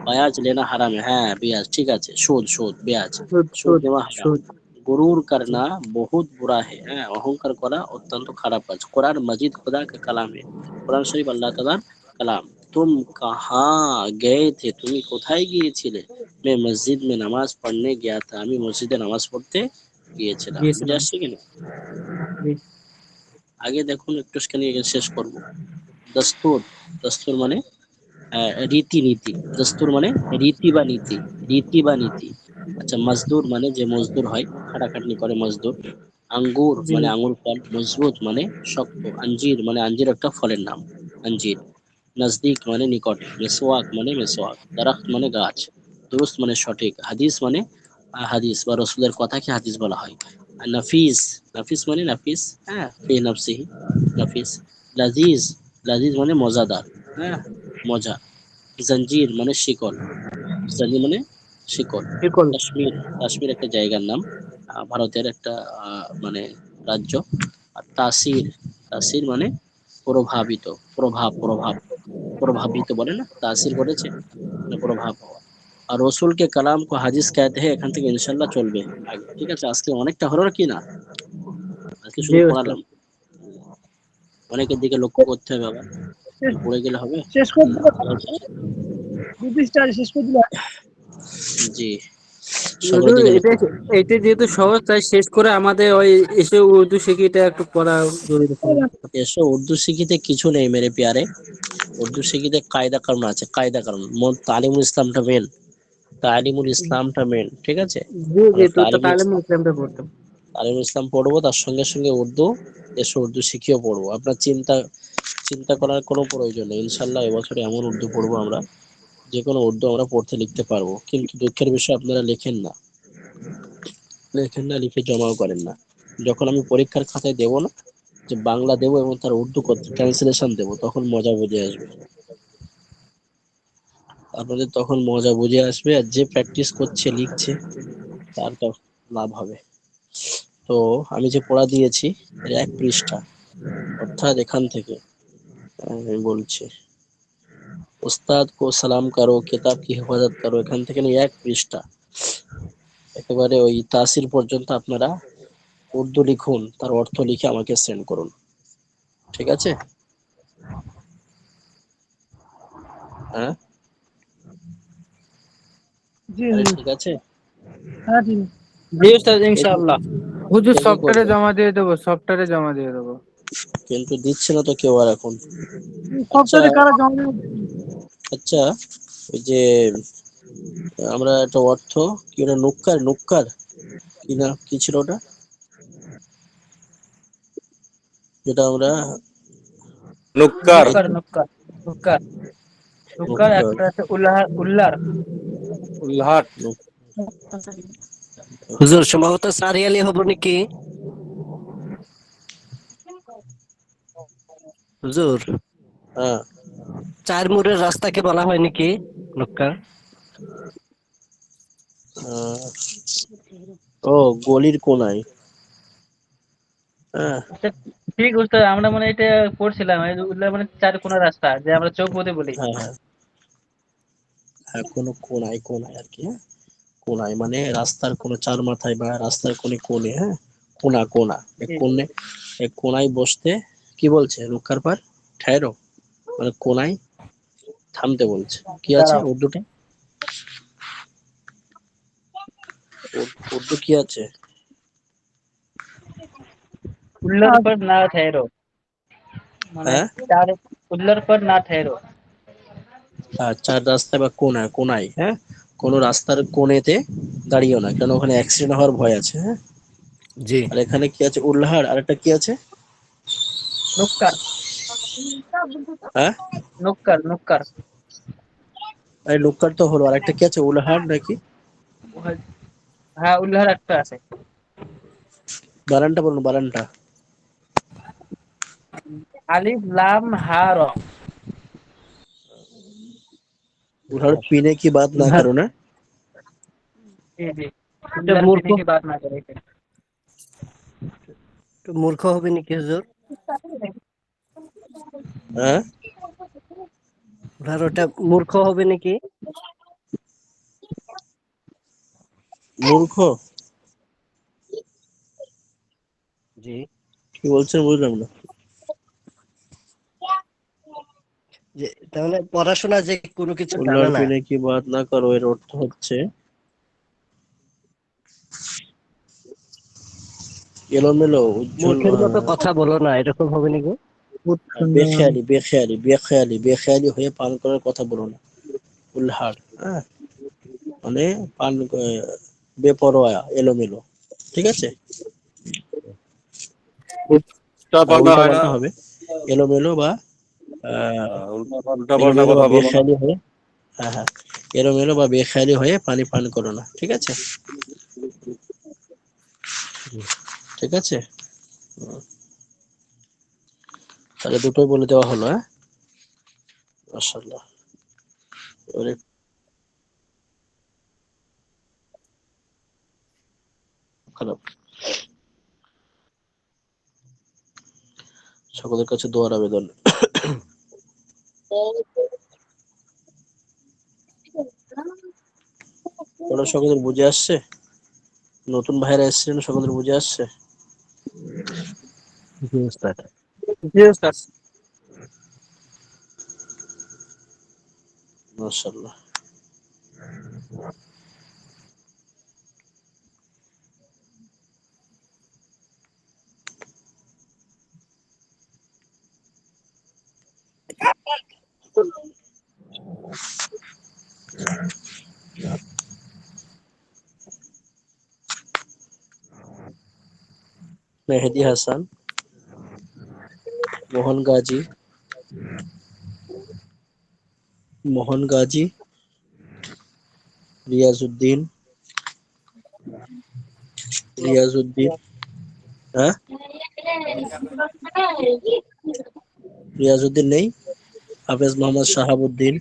ব্যাজ লেনা হারাম হ্যাঁ, ব্যাজ ঠিক আছে, সুদ সুদ ব্যাজ, সুদ, সুদ সুদ, নেওয়া হারাম। সুদ। গুরুর করনা বহুত বুরা হে, হ্যাঁ অহংকার করা অত্যন্ত খারাপ কাজ। কোরআন মজিদ খুদা কা কালাম হে, কোরআন শরীফ আল্লাহ তাআলার কালাম। তুম কাহা গে থে, তুমি কোথায় গিয়েছিলে। মে মসজিদ মে নামাজ পড়নে গিয়া থা, আমি মসজিদে নামাজ পড়তে গিয়েছিলাম। বুঝে গিয়েছিলাম। আসছে কিনা? জি। আগে দেখুন একটুখানি শেষ করব। দস্তুর, দস্তুর মানে রীতি নীতি। দস্তুর মানে রীতি বা নীতি, রীতি বা নীতি। আচ্ছা মজদুর মানে যে মজদুর হয়, খাটাখাটনি করে মজদুর। আঙ্গুর জি। মানে আঙ্গুর ফল। মজবুত মানে শক্ত। আঞ্জির মানে আঞ্জির একটা ফলের নাম, আঞ্জির। নজদিক মানে নিকট। মেসওয়াক মানে মেসওয়াক। দারাখত মানে গাছ। দুরুস্ত মানে সঠিক। হাদিস মানে হাদিস বা রসুলের কথাকে হাদিস বলা হয়। আর নাফিস, নাফিস মানে নাফিস, হ্যাঁ ফি নাফসিহি, নাফিস। লাজিজ, লাজিজ মানে মজাদার, হ্যাঁ মজা। জঞ্জির মানে শিকল, জঞ্জির মানে শিকল। বিকল। কাশ্মীর, কাশ্মীর একটা জায়গার নাম, ভারতের একটা মানে রাজ্য। আর তাসির, তাসির মানে প্রভাবিত, প্রভাব, প্রভাব, প্রভাবিত বলে না, তাসির করেছে মানে প্রভাব হওয়া। আর রসুলকে কালাম কো হাদিস कहते हैं, এখান থেকে ইনশাল্লাহ চলবে আগে, ঠিক আছে? আজকে অনেকটা হলো কি না, আজকে জি শুধু ওস্তাদ। পড়ালাম, অনেকের দিকে লক্ষ্য করতে হবে আবার, শেষ পড়ে গেলে হবে। শেষ করে দিলে আল্লাহ হাফেজ। ব্রিটিশটা শেষ করে দিলে জি, সকলের হুজুর দিকে এটা লক্ষ্য। এটা যেহেতু সহজ, তাই শেষ করে আমাদের ওই এসে উর্দু শিখিটা একটু পড়া জরুরি ছিল। এসো, উর্দু শিখিতে কিছু নেই মেরে প্যারে। উর্দু শিখিতে কায়দা কারণ আছে, কায়দা কারণ। তালিমুল ইসলামটা মেন, তালিমুল ইসলামটা মেন, ঠিক আছে? জি জি, আমরা তো তাহলে আমি ইসলামটা পড়তাম। তালিমুল ইসলাম পড়বো, তার সঙ্গে সঙ্গে উর্দু, এসো উর্দু শিখিয়েও পড়বো। আপনার চিন্তা চিন্তা করার কোনো প্রয়োজন নেই। ইনশাল্লাহ এবছরে এমন উর্দু পড়বো আমরা, যে কোনো উর্দু আমরা পড়তে লিখতে পারবো। কিন্তু দুঃখের বিষয়, আপনারা লেখেন না, লেখেন না, লিখে জমাও করেন না। যখন আমি পরীক্ষার খাতায় দেবো না, যে বাংলা দেবো এবং তার উর্দু ট্রান্সলেশন দেবো, তখন মজা বুঝে আসবে আপনাদের, তখন মজা বুঝে আসবে। আর যে প্র্যাকটিস করছে, লিখছে, তার তো লাভ হবে। তো আমি যে পড়া দিয়েছি, এর 1 পৃষ্ঠা, অর্থাৎ এখান থেকে আমি বলছি, উস্তাদ কো সালাম করো, কিতাব কি হেফাজত করো, এখান থেকে নিয়ে 1 পৃষ্ঠা একেবারে ওই তাসির পর্যন্ত আপনারা উর্দু লিখুন, তার অর্থ লিখে আমাকে সেন্ড করুন, ঠিক আছে? হ্যাঁ, জি আরে হুজুর। ঠিক আছে। হ্যাঁ ঠিক আছে। জি উস্তাদ, ইনশাআল্লাহ। হুজুর কে কি সফটওয়্যারে করবে? জমা দিয়ে দেবো, সফটওয়্যারে জমা দিয়ে দেবো। কিন্তু দিচ্ছে না তো কেউ আর এখন। আচ্ছা, সপ্তাহে কারা জমা দেবে? আচ্ছা, ওই যে আমরা একটা অর্থ, কি ওটা, নুক্কার, নুক্কার কি না, কি ছিল ওটা, যেটা আমরা নুক্কার। এই নুক্কার নুক্কার নুক্কার নুক্কার নুক্কার, একটা আছে উল্লার। উল্লাহাট। হুজুর সম্ভবত সারিয়ালি হব নাকি? হুজুর, হ্যাঁ। চার মোড়ের রাস্তাকে বলা হয় নাকি নক্কা? আহ, ও, গলির কোনায়। হ্যাঁ, আচ্ছা, ঠিক উস্তাদ, আমরা মানে এটা পড়ছিলাম, এই যে উল্লার মানে চার কোনা রাস্তা, যে আমরা চৌপতি বলি। হ্যাঁ, হ্যাঁ, হ্যাঁ, কোনো কোনায়, কোনায় আর কি, হ্যাঁ, কোনায় মানে রাস্তার কোনো চার মাথায় বা রাস্তার কোনে কোনে, হ্যাঁ, কোনা, কোনা, এক জি, কোণে, এক কোনায় বসতে কি বলছে, রুক্ষার পার ঠেরো, মানে কোনায় থামতে বলছে। কি আছে দাঁড়াও। উর্দুটা, উর্দু কি আছে? उल्लर पर ना ठहरो, মানে হ্যাঁ, চার, उल्लर पर ना ठहरो। চার রাস্তায় বা কোনায়, কোনায়, হ্যাঁ, কোনো রাস্তার কোণেতে দাঁড়িয়েও না, কারণ ওখানে অ্যাক্সিডেন্ট হওয়ার ভয় আছে, হ্যাঁ। জি। আর এখানে কি আছে, উল্লাহার, আর একটা কি আছে? নুক্কার হ্যাঁ, নুক্কার। আরে লুকার তো হলো, আর একটা কি আছে, উল্লাহার নাকি? হ্যাঁ, উল্লার একটা আছে। বানানটা বলুন, বানানটা। আলিফ লাম হা র। उधर पीने की बात ना উল্লাহার, करो ना। জি জি, এটা উল্লার মূর্খ, পিনে কি বাত না করে। একটু মূর্খ হবে নাকি হুজুর? হ্যাঁ, উল্লাহার ওটা মূর্খ হবে নাকি? মূর্খ জি। কি বলছেন বুঝলাম না। যে তাহলে পড়াশোনা যে কোনো কিছু उल्लड़ জানে না, पीने की बात ना करो এর অর্থ হচ্ছে এলোমেলো, উজ্জ্বল, মূর্খের মতো কথা বলো না, এরকম হবে নাকি? বেখেয়ালি, বেখেয়ালি, বেখেয়ালি, বেখেয়ালি হয়ে পান করার কথা বলো না। উল্লাহার, হ্যাঁ, মানে পান, বেপরোয়া, এলোমেলো, ঠিক আছে? উল্টা আর পাল্টা উল্টা হয় না। পাল্টা হবে, এলোমেলো বা আহ, উল্টা পাল্টা এলোমেলো বা কথা বলো না। বেখেয়ালি হয়ে, হ্যাঁ, হ্যাঁ, এলোমেলো বা বেখেয়ালি হয়ে পানি পান করো না, ঠিক আছে? ঠিক আছে, তাহলে দুটোই বলে দেওয়া হলো, হ্যাঁ, মাশাআল্লাহ। এবারে খারাপ, সকলের কাছে দোয়ার আবেদন। ওরা সকলের বুঝে আসছে, নতুন ভাইরা এসেছেন, সকলের বুঝে আসছে, জি উস্তাদ। জি উস্তাদ। মাশাআল্লাহ। মেহেদি হাসান, মোহন গাজী, মোহন গাজী, রিয়াজউদ্দিন, রিয়াজউদ্দিন, হ্যাঁ রিয়াজউদ্দিন নেই, হাফেজ মোহাম্মদ শাহাবুদ্দিন,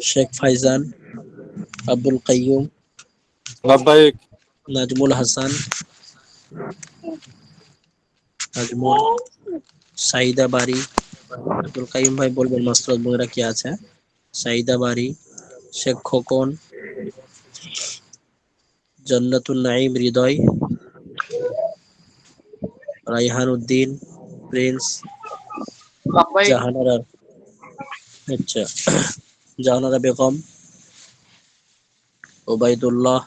শেখ ফাইজান, আব্দুল কাইয়ুম, লাব্বাইক নাজমুল হাসান, নাজমুল, সাইদা বারি, আব্দুল কাইয়ুম ভাই বলবেন মাস্টার বইরা কি আছে, সাইদা বারি, শেখ খোকন, জান্নাতুল নাঈম হৃদয়, রাইহান উদ্দিন, প্রিন্স, জাহানারা, আচ্ছা জাহানারা বেগম, ওবায়দুল্লাহ,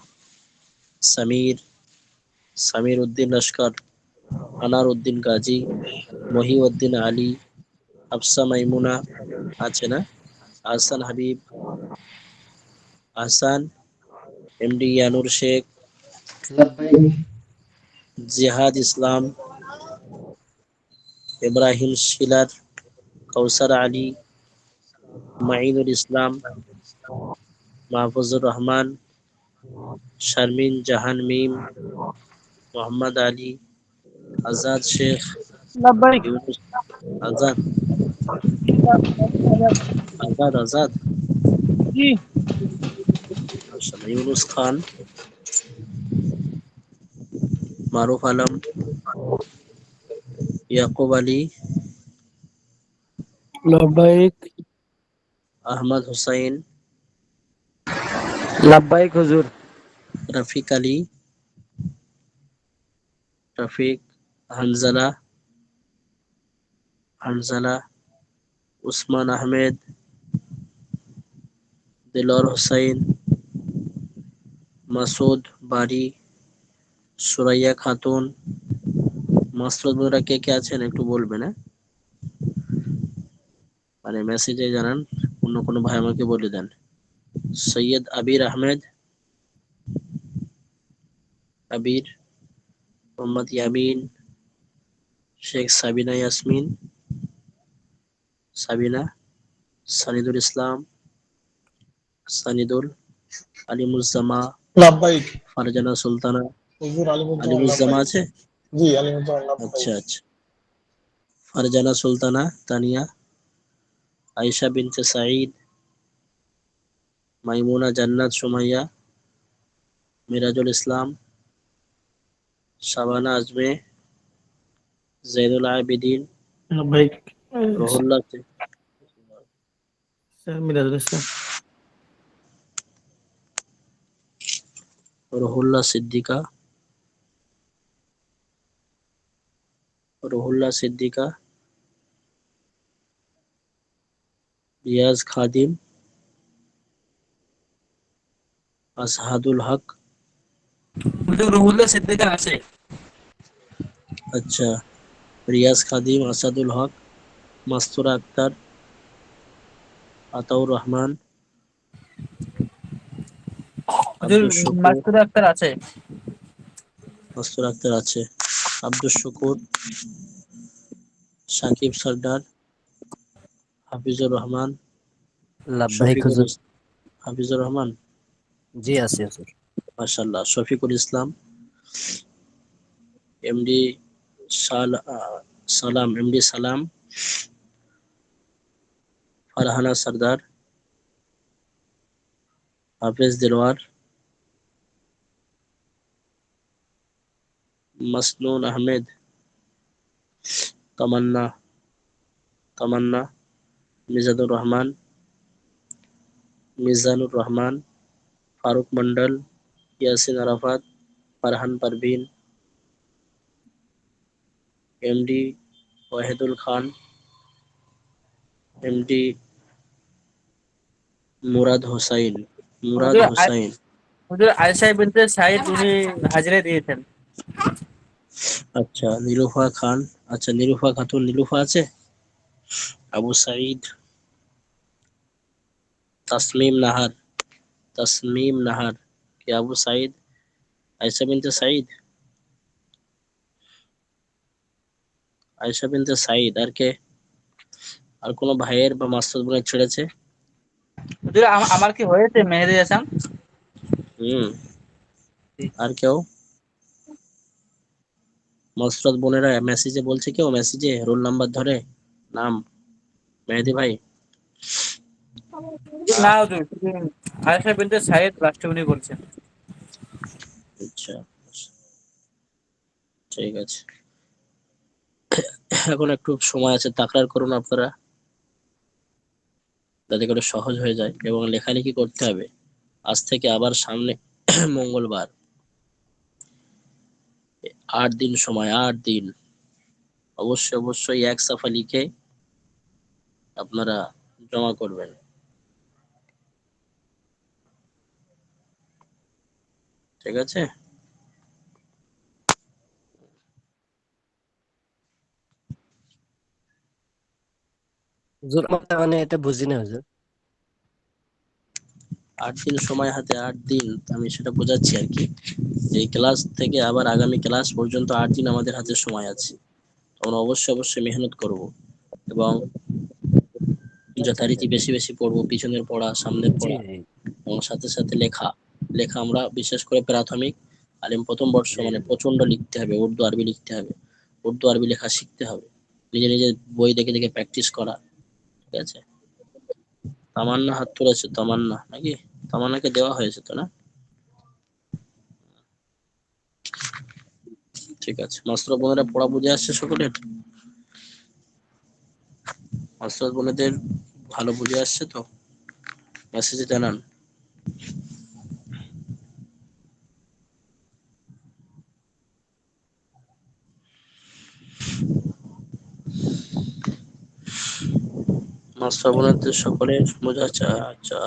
সামির, সামির উদ্দিন লস্কর, আনার উদ্দিন গাজী, মহিউদ্দিন আলী, হাফসা মাইমুনা আছে না, আহসান হাবিব, আহসান, এমডি ইয়ানুর শেখ, জিহাদ ইসলাম, ইব্রাহিম শিলার, কৌসার আলী, মাইনুল ইসলাম, মাহফুজুর রহমান, শারমিন জাহান মিম, মোহাম্মদ আলী, আজাদ শেখ, লাভবাহিক ইউনুস, আজাদ আজাদ আজাদ জি মাশাআল্লাহ, ইউনুস খান, মারুফ আলম, ইয়াকুব আলী, লাব্বাইক আহমদ হুসাইন, লাব্বাইক হুজুর। রফিক আলী, রফিক, হানজালা, হানজালা, উসমান আহমেদ, দিলর হুসাইন, মাসুদ বারি, সুরাইয়া খাতুন, মাসরুদ মোরা কে কে আছেন একটু বলবেন, হ্যাঁ মানে মেসেজে জানান, অন্য কোনো ভাই আমাকে বলে দেন। সৈয়দ আবির আহমেদ, আবির, মোহাম্মদ ইয়ামিন, শেখ সাবিনা ইয়াসমিন, সাবিনা, সানিদুল ইসলাম, সানিদুল, আলিমুজ্জামা, লাভবাহিক ফারজানা সুলতানা, হুজুর আলিমুজ্জামান আলিমুজ্জামা লাভবাহিক আছে, জি আলিমুজ্জামান আচ্ছা লাভবাহিক আচ্ছা, ফারজানা সুলতানা, তানিয়া, আয়েশা বিনতে সাঈদ, মাইমুনা জান্নাত সুমাইয়া, মিরাজুল ইসলাম, শাবানা আজমে, জৈনুল আবেদিন, লাব্বাইক রহুল্লাহ, মিরাজুল ইসলাম। রহুল্লাহ সিদ্দিকা, রহুল্লাহ সিদ্দিকা, রিয়াজ খাদিম, আসহাদুল হক, রহুল্লাহ সিদ্দিকা আছে। আচ্ছা, রিয়াজ খাদিম, আসাদুল হক, মাস্তুরা আক্তার, আতাউর রহমান, আব্দুল শুকুর, মাসুদ আক্তার আছে। মাস্তুরা আক্তার আছে, আব্দুল শুকুর, সাকিব সর্দার, হাফিজুর রহমান, লাভবাহিক শফিকুল হুজুর হাফিজুর রহমান, জি আছে হুজুর মাশাআল্লাহ, শফিকুল ইসলাম, এমডি সালাম, এমডি সালাম, ফারহানা সর্দার, হাফেজ দিলওয়ার, মাসনুন আহমেদ, তামান্না, তামান্না, মিজানুর রহমান, মিজানুর রহমান, ফারুক মন্ডল, ইয়াসিন আরাফাত, ফারহান পারভিন, এমডি ওয়াহিদুল খান, এমডি মুরাদ হোসাইন, মুরাদ হুজুর হুসাইন। হুজুর আয়েশা বিনতে সাইদ উনি হাজিরা দিয়েছেন। আচ্ছা, নীলুফা খান। আচ্ছা, নীলুফা খাতুন, নীলুফা আছে। আবু সাইদ, তাসমিম নাহার। তাসমিম নাহার কে আবু সাইদ? আয়েশা বিনতে সাইদ। আয়েশা বিনতে সাইদ আর কে? আর কোন ভাইয়ের বা মাসুদ বোনের ছেড়েছে? হুজুর আমার কি হয়েছে মেহেদি হাসান? হুম। আর কেউ? মসরত বোনেরা মেসেজে বলছে, কেউ মেসেজে রোল নাম্বার ধরে নাম? মেহেদি ভাই। না হুজুর, শুধু আয়েশা বিনতে সাইদ লাস্টে উনি বলছেন। আচ্ছা, ঠিক আছে। এখন একটু সময় আছে, তাকরার করুন আপনারা, যাতে করে সহজ হয়ে যায়, এবং লেখালেখি করতে হবে। আজ থেকে আবার সামনে মঙ্গলবার, 8 দিন সময়, 8 দিন। অবশ্যই অবশ্যই এক সাফা লিখে আপনারা জমা করবেন। ঠিক আছে। হুজুর মানে এটা বুঝি না হুজুর। 8 দিন সময় হাতে, 8 দিন, আমি সেটা বোঝাচ্ছি আর কি। এই ক্লাস থেকে আবার আগামী ক্লাস পর্যন্ত 8 দিন আমাদের হাতে সময় আছে। আমরা অবশ্যই অবশ্যই মেহনত করব, এবং আচ্ছা আচ্ছা। যথারীতি বেশি বেশি পড়বো, পিছনের পড়া, সামনের জি পড়া, জি এবং সাথে সাথে লেখা। লেখা আমরা বিশেষ করে প্রাথমিক আলিম প্রথম বর্ষ জি মানে জি। প্রচন্ড লিখতে হবে, উর্দু আরবি লিখতে হবে, উর্দু আরবি লেখা শিখতে হবে, নিজে নিজে বই দেখে দেখে প্র্যাকটিস করা। ঠিক আছে। তামান্না হাত তুলেছে, তামান্না নাকি? তামান্নাকে দেওয়া হয়েছে তো না? ঠিক আছে। মাস্টার বোনেরা পড়া বুঝে আসছে সকলের? মাস্টার বোনেদের ভালো বুঝে আসছে তো? মেসেজে জানান। মাস্টার বোনেদের সকলের বোঝা যাচ্ছে? আচ্ছা,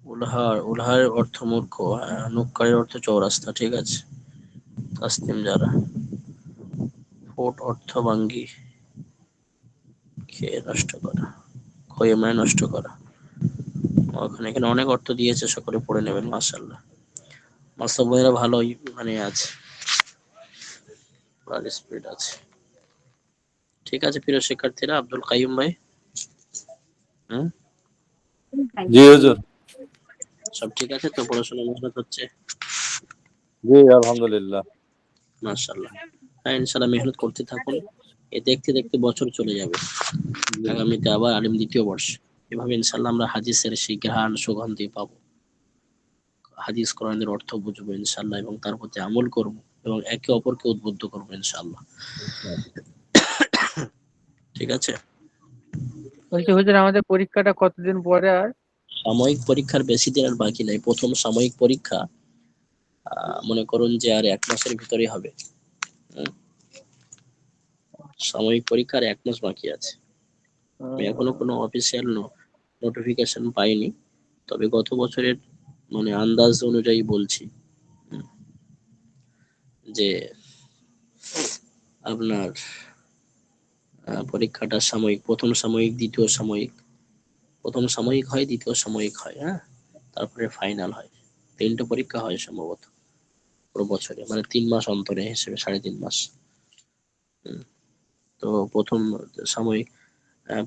উলহার, উলহার অর্থ মূর্খ, নুক্কারের অর্থ চৌরাস্তা। ঠিক আছে। তাসনিম যারা, ফোট অর্থ বাঙ্গি, খেয়ে নষ্ট করা, খয়ে মানে নষ্ট করা। ওখানে এখানে অনেক অর্থ দিয়েছে, সকলে পড়ে নেবেন। মাশাআল্লাহ, মাস্টার বোনেরা ভালোই মানে আছে, পড়ার স্পিড আছে। ঠিক আছে প্রিয় শিক্ষার্থীরা, আব্দুল কাইয়ুম ভাই। হুম, জি হুজুর। সব ঠিক আছে তো? পড়াশোনা মেহনত হচ্ছে? জি আলহামদুলিল্লাহ। মাশাআল্লাহ। হ্যাঁ, ইনশাআল্লাহ মেহনত করতে থাকুন। এ দেখতে দেখতে বছর চলে যাবে, জি আগামীতে আবার আলিম দ্বিতীয় বর্ষ। এভাবে ইনশাআল্লাহ আমরা হাদিসের সেই ঘ্রাণ সুগন্ধি পাবো, হাদিস কোরআনের অর্থ বুঝবো ইনশাআল্লাহ, এবং তার প্রতি আমল করব, এবং একে অপরকে উদ্বুদ্ধ করবো ইনশাআল্লাহ। ঠিক আছে। বলছি হুজুর আমাদের পরীক্ষাটা কতদিন পরে? আর সাময়িক পরীক্ষার বেশি দিন আর বাকি নাই। প্রথম সাময়িক পরীক্ষা মনে করুন যে আর 1 মাসের ভিতরে হবে। হুম, সাময়িক পরীক্ষার 1 মাস বাকি আছে। আমি এখনো কোনো অফিসিয়াল নোটিফিকেশন পাইনি, তবে গত বছরের মানে আন্দাজ অনুযায়ী বলছি, হুম, যে আপনার পরীক্ষাটা সাময়িক, প্রথম সাময়িক, দ্বিতীয় সাময়িক, প্রথম সাময়িক হয়, দ্বিতীয় সাময়িক হয়, হ্যাঁ, তারপরে ফাইনাল হয়। 3টে পরীক্ষা হয় সম্ভবত পুরো বছরে, মানে 3 মাস অন্তরে হিসেবে 3.5 মাস। হুম, তো সাময়িক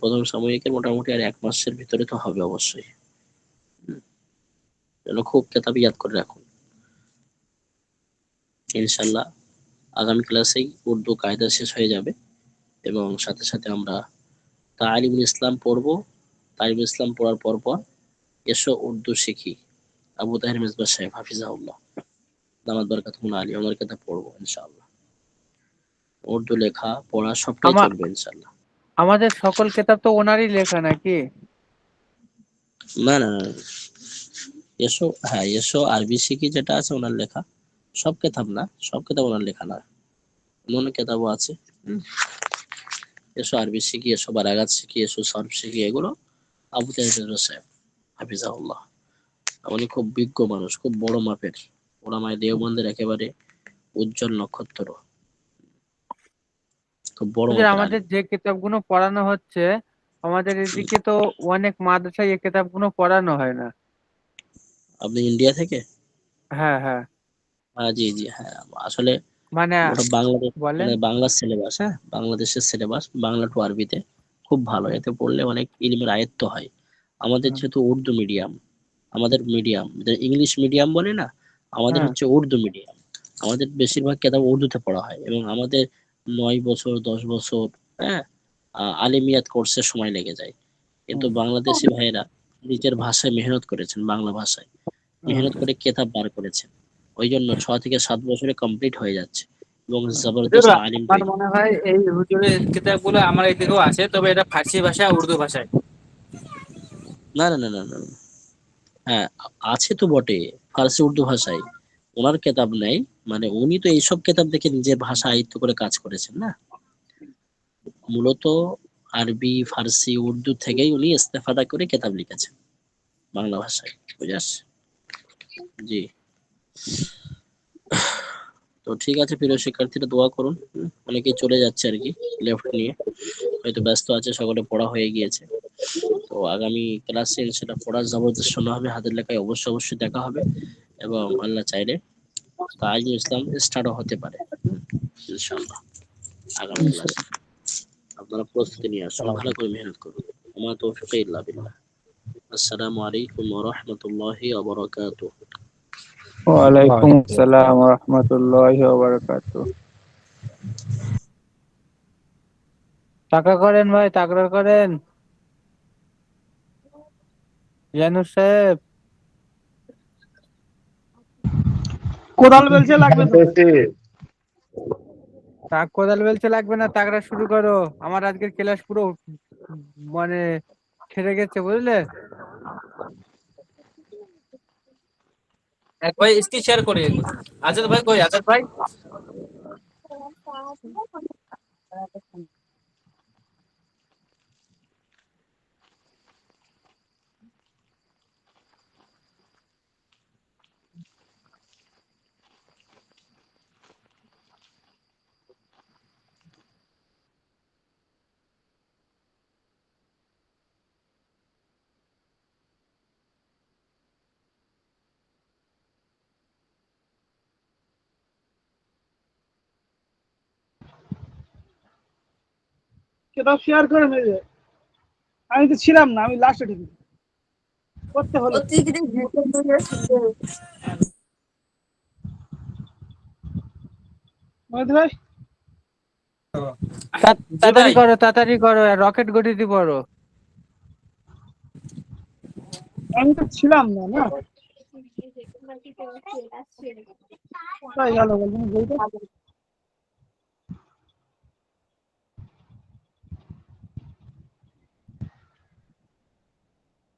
প্রথম সাময়িকের মোটামুটি আর 1 মাসের ভিতরে তো হবে অবশ্যই। হুম, যেন খুব কেতাব ইয়াদ করে রাখুন ইনশাল্লাহ। আগামী ক্লাসেই উর্দু কায়দা শেষ হয়ে যাবে, এবং সাথে সাথে আমরা তালিমুল ইসলাম পড়বো। তালিমুল ইসলাম পড়ার পর পর এসো উর্দু শিখি, আবু তাহের মিসবাহ সাহেব হাফিজাহুল্লাহ দামাত বারাকাতুহুল আলী, ওনার কথা পড়বো ইনশাআল্লাহ। উর্দু লেখা পড়া সবটাই আমা চলবে ইনশাআল্লাহ। আমাদের সকল কেতাব তো ওনারই লেখা নাকি? না না না, এসো, হ্যাঁ এসো আরবি শিখি যেটা আছে ওনার লেখা। সব কেতাব না, সব কেতাব ওনার লেখা না, অন্য কেতাবও আছে। হুম, এসো আরবি শিখি, এসো বারাগাত শিখি, এসো সরফ শিখি, এগুলো আবু তাহের সাহেব হাফিজাহুল্লাহ। উনি খুব বিজ্ঞ মানুষ, খুব বড় মাপের ওলামায়ে দেওবন্দের একেবারে উজ্জ্বল নক্ষত্র, খুব বড় হুজুর মাপের আমাদের আলিম। যে কিতাবগুলো পড়ানো হচ্ছে, আমাদের এদিকে তো অনেক মাদ্রাসায় এই কিতাবগুলো পড়ানো হয় না। আপনি ইন্ডিয়া থেকে? হ্যাঁ হ্যাঁ, জি জি হ্যাঁ, আসলে মানে ওটা বাংলাদেশ, বলেন। মানে বাংলার সিলেবাস, হ্যাঁ বাংলাদেশের সিলেবাস, বাংলা টু আরবিতে খুব ভালো, এতে পড়লে অনেক ইলমের আয়ত্ত হয়। আমাদের হুম, যেহেতু উর্দু মিডিয়াম, আমাদের মিডিয়াম ইংলিশ মিডিয়াম বলে না, আমাদের হ্যাঁ হচ্ছে উর্দু মিডিয়াম। আমাদের বেশিরভাগ কেতাব উর্দুতে পড়া হয় এবং আমাদের 9 বছর 10 বছর, হ্যাঁ আলিমিয়াত কোর্সে সময় লেগে যায়। কিন্তু হুম, বাংলাদেশি ভাইয়েরা নিজের ভাষায় মেহনত করেছেন, বাংলা ভাষায় হুম। মেহনত করে কেতাব বার করেছেন, ওই জন্য 6 থেকে 7 বছরে কমপ্লিট হয়ে যাচ্ছে এবং হুজুর, জবরদস্ত আলিম আমার তৈরি। মনে হয় এই হুজুরের কিতাবগুলো আমার এদিকেও আছে, তবে এটা ফার্সি ভাষা উর্দু ভাষায়। না না না না না না। হ্যাঁ আছে তো বটে, ফার্সি উর্দু ভাষায় ওনার কেতাব নেই, মানে উনি তো এইসব কেতাব দেখে নিজের ভাষা আয়ত্ত করে কাজ করেছেন না, মূলত আরবি ফার্সি উর্দু থেকেই উনি ইস্তেফাদা করে কেতাব লিখেছেন বাংলা ভাষায়, বুঝাস? জি। তো ঠিক আছে, প্রিয় শিক্ষার্থীরা দোয়া করুন, অনেকেই চলে যাচ্ছে আর কি, লেফট নিয়ে হয়তো ব্যস্ত আছে, সকলে পড়া হয়ে গিয়েছে। তো আগামী ক্লাসে সেটা পড়ার জবরদস্ত শোনা হবে, হাতের লেখায় অবশ্যই অবশ্যই দেখা হবে এবং আল্লাহ চাইলে তাইজুল ইসলাম স্টার্টও হতে পারে ইনশাআল্লাহ আগামী ক্লাসে। আপনারা প্রস্তুতি নিয়ে আসুন, ভালো করে মেহনত করুন। আমার তৌফিক ইল্লা বিল্লাহ। আসসালামু আলাইকুম ওয়া রাহমাতুল্লাহি ওয়া বারাকাতুহু। ওয়ালাইকুম আসসালাম ওয়া রাহমাতুল্লাহি ওয়া বারাকাতুহু। টাকা করেন ভাই, টাকা করেন ইয়ানুস সাহেব। কোদাল বেলছে লাগবে তো। বলতেছি, টাক কোদাল বেলতে লাগবে না, তাগড়া শুরু করো। আমার আজকের ক্লাস পুরো মানে ছেড়ে গেছে বুঝলে। এক ভাই স্ক্রিন শেয়ার করে, আজাদ ভাই কই, আজাদ ভাই? কেতাব শেয়ার করে মেরে, আমি তো ছিলাম না, আমি লাস্টে ঢুকি করতে হলো। মহিত ভাই, জি তাড়াতাড়ি ভাই। করো, তাড়াতাড়ি করো, রকেট গতিতে পড়ো। আমি তো ছিলাম না না, তাই গেল বলছেন বইটা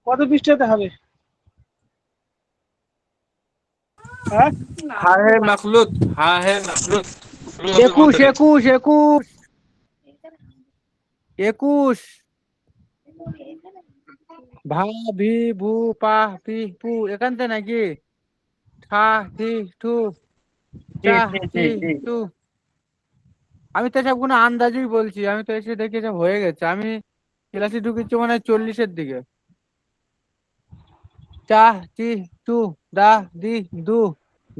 কত পৃষ্ঠাতে হবে? হ্যাঁ হা হে মখলুত, হা হে মখলুত। 21 21 21 21। ভা ভি ভু পা পি পু এখানতে নাকি থা থি থু চা থি টু। আমি তো সবগুলো আন্দাজেই বলছি, আমি তো এসে দেখি সব হয়ে গেছে। আমি ক্লাসে ঢুকেছি মানে 40-এর দিকে। চা চি টু দা দি দু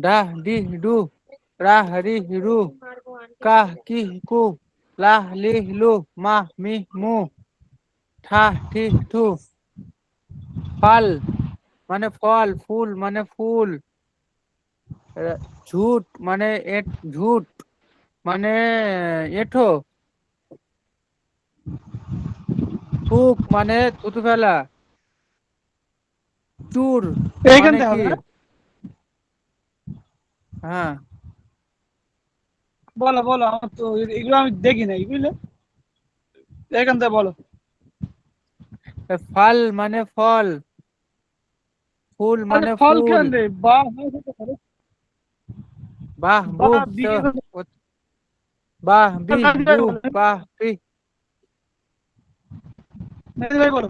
ডা ডি ডু রা রি রু কা কি কু লা লি লু মা মি মু ঠা ঠি ঠু। ফাল মানে ফল, ফুল মানে ফুল, ঝুট মানে ঝুট মানে এঠো, থুক মানে থুতু ফেলা, চুর মানে এইখানতে কি। হবে না? হ্যাঁ, বলো বলো, আমার তো এগুলো আমি দেখি নাই বুঝলে, এইখানতে বলো। ফাল মানে ফল, ফুল আরে মানে ফল ফুল, কেন রে, বা বাহ বা বুহ বিয়ে বাহ বি বু বলো। বাহ পি মেহেদি ভাই বলো।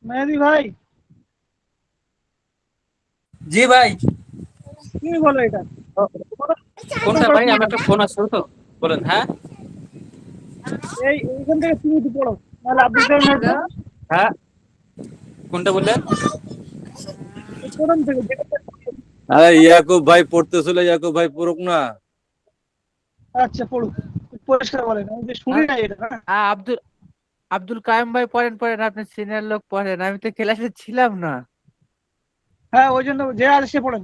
মেহেদি ভাই জি ভাই। তুমি বলো এটা। কোনটা ভাই? আমার একটা ফোন আসছে তো, বলেন। হ্যাঁ এইখান থেকে তুমি একটু পড়ো, নাহলে আব্দুল কালাম নোট দাও। হ্যাঁ, কোনটা বললেন? প্রথম থেকে যেটা। আরে ইয়াকুব ভাই পড়তেছিল, ইয়াকুব ভাই পড়ুক না। আচ্ছা পড়ো, পরিষ্কার বলেন, আমি যে শুনি না এটা। আব্দুল আব্দুল কাইম ভাই পড়েন পড়েন, আপনি সিনিয়র লোক পড়েন, আমি তো ক্লাসে ছিলাম না। হ্যাঁ ওই জন্য যে আর সে পড়েন।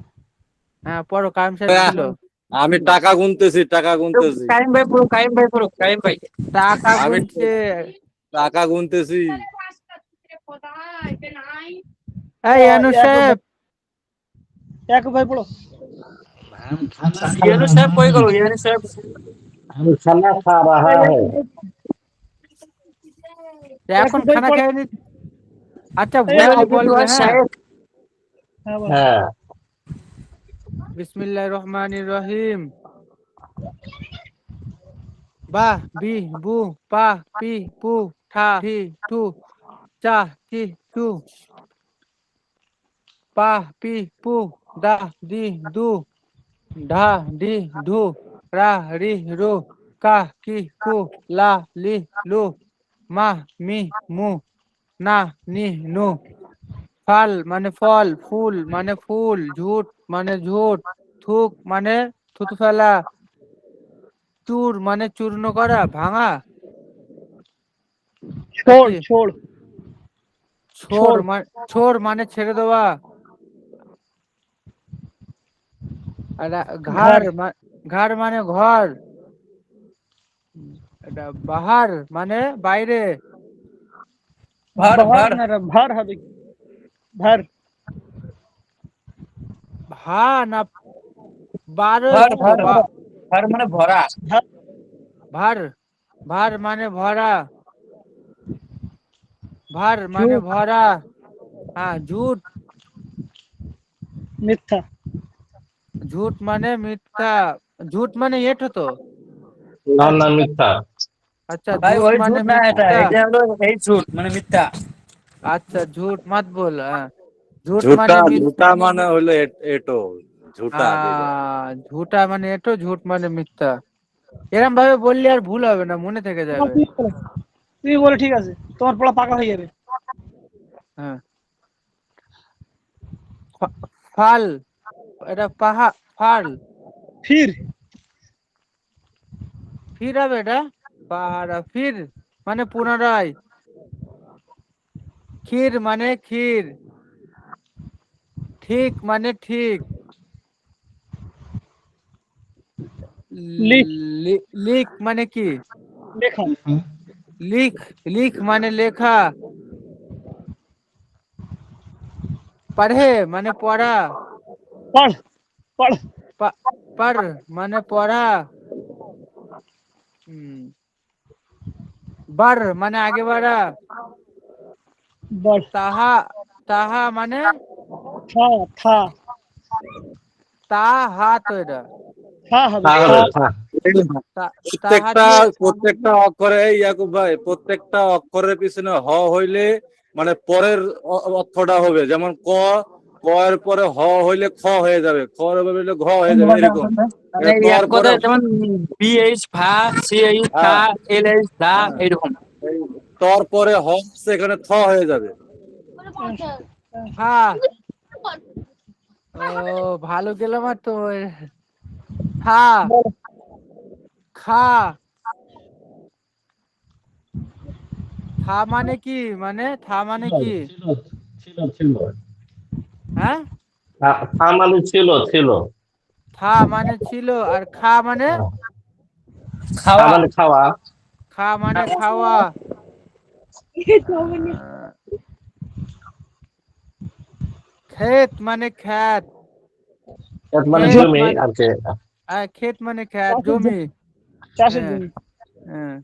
হ্যাঁ পড়ো, কাইম সাহেব ছিল। আমি টাকা গুনতেছি, টাকা গুনতেছি, কাইম ভাই পড়ো, কাইম ভাই পড়ো, কাইম ভাই। টাকা আমি গুনছে। টাকা গুনতেছি। এই আনু সাহেব, ইয়াকুব ভাই পড়ো। ইয়ানু সাহেব কই গেল? ইয়ানু সাহেব हम खाना खा रहा है। এখন খানা খেয়ে নি। আচ্ছা এই বলে আব্দুল বলবে। হ্যাঁ সাহেব। হ্যাঁ বলো। हाँ বিসমিল্লাহির রহমানির রহিম। বা বি বু পা পি পু ঠা ঠি ঠু চা কি চু পা পি পু দা দি দু ঢা ডি ঢু রা রি রু কা কি কু লা লি লু মা মি মু না নি নু। ফাল মানে ফল, ফুল মানে ফুল, ঝুট মানে ঝুট, থুক মানে থুতু ফেলা, চুর মানে চূর্ণ করা, ভাঙা। ছোড় নাকি? ছোড়। ছোর মানে ছেড়ে দেওয়া। আর ঘর। ঘর মানে ঘর। এটা বাহার মানে বাইরে। ভার ভার না ভার হবে কি? ভার। ভা না বারো। ভার ভার ভার মানে ভরা। ভার ভার মানে ভরা। ভার মানে ভরা। হ্যাঁ ঝুট। মিথ্যা। ঝুট মানে মিথ্যা। ঝুট মানে এট হতো। ना ना मिथ्या। আচ্ছা ভাই ঝুট ওই মানে ঝুট না, এটা মিথ্যা। এটা হলো এই ঝুট মানে মিথ্যা। আচ্ছা ঝুট মাত বল। ঝুট ঝুটা, মানে মিথ্যা। ঝুটা মানে হইলো এটো, ঝুটা যেটা। ঝুটা মানে এটো, ঝুট মানে মিথ্যা। এরম ভাবে বললে আর ভুল হবে না, মনে থেকে যাবে। তুমি বলে ঠিক আছে, তোমার পড়া পাকা হয়ে যাবে। হ্যাঁ ফাল, এটা ফাল। ফির। ফির হবে এটা। পাহাড়া ফির মানে পুনরায়। ক্ষীর মানে ক্ষীর। ঠিক মানে ঠিক। লিখ। লিখ মানে কি? লেখা। লিখ লিখ মানে লেখা। পড়ে মানে পড়া। পড় পড়। পড় মানে পড়া। বার মানে আগে বাড়া। বড়। তাহা তাহা মানে থা থা। তাহা তো এটা। থা হবে তাহলে থা। তাহা প্রত্যেকটা দিয়ে প্রত্যেকটা অক্ষরে, ইয়াকুব ভাই, প্রত্যেকটা অক্ষরের পিছনে হ হইলে মানে পরের অক্ষরটা হবে। যেমন ক, ক এর পরে হ হইলে খ হয়ে যাবে, খ এর পরে হইলে ঘ হয়ে যাবে, এরকম। মানে এক তর পরে, কথায় যেমন বিএইচ ভা, সিএইচ থা, হ্যাঁ এলএইচ দা, হ্যাঁ, এইরকম। এই তর পরে হ হচ্ছে, এখানে থ হয়ে যাবে। হ্যাঁ। ও ভালো গেলাম আর তো। খা খা। থা মানে কি? মানে থা মানে কি? ছিল ছিল ছিল। হ্যাঁ থা মানে ছিল ছিল। থা মানে ছিল, আর খা মানে থা খাওয়া। মানে খাওয়া। খা মানে খাওয়া। ক্ষেত মানে খ্যাত। এর মানে ক্ষেত জমি মানে আর কি। ক্ষেত মানে খ্যাত, জমি। চাষের হ্যাঁ জমি। হ্যাঁ।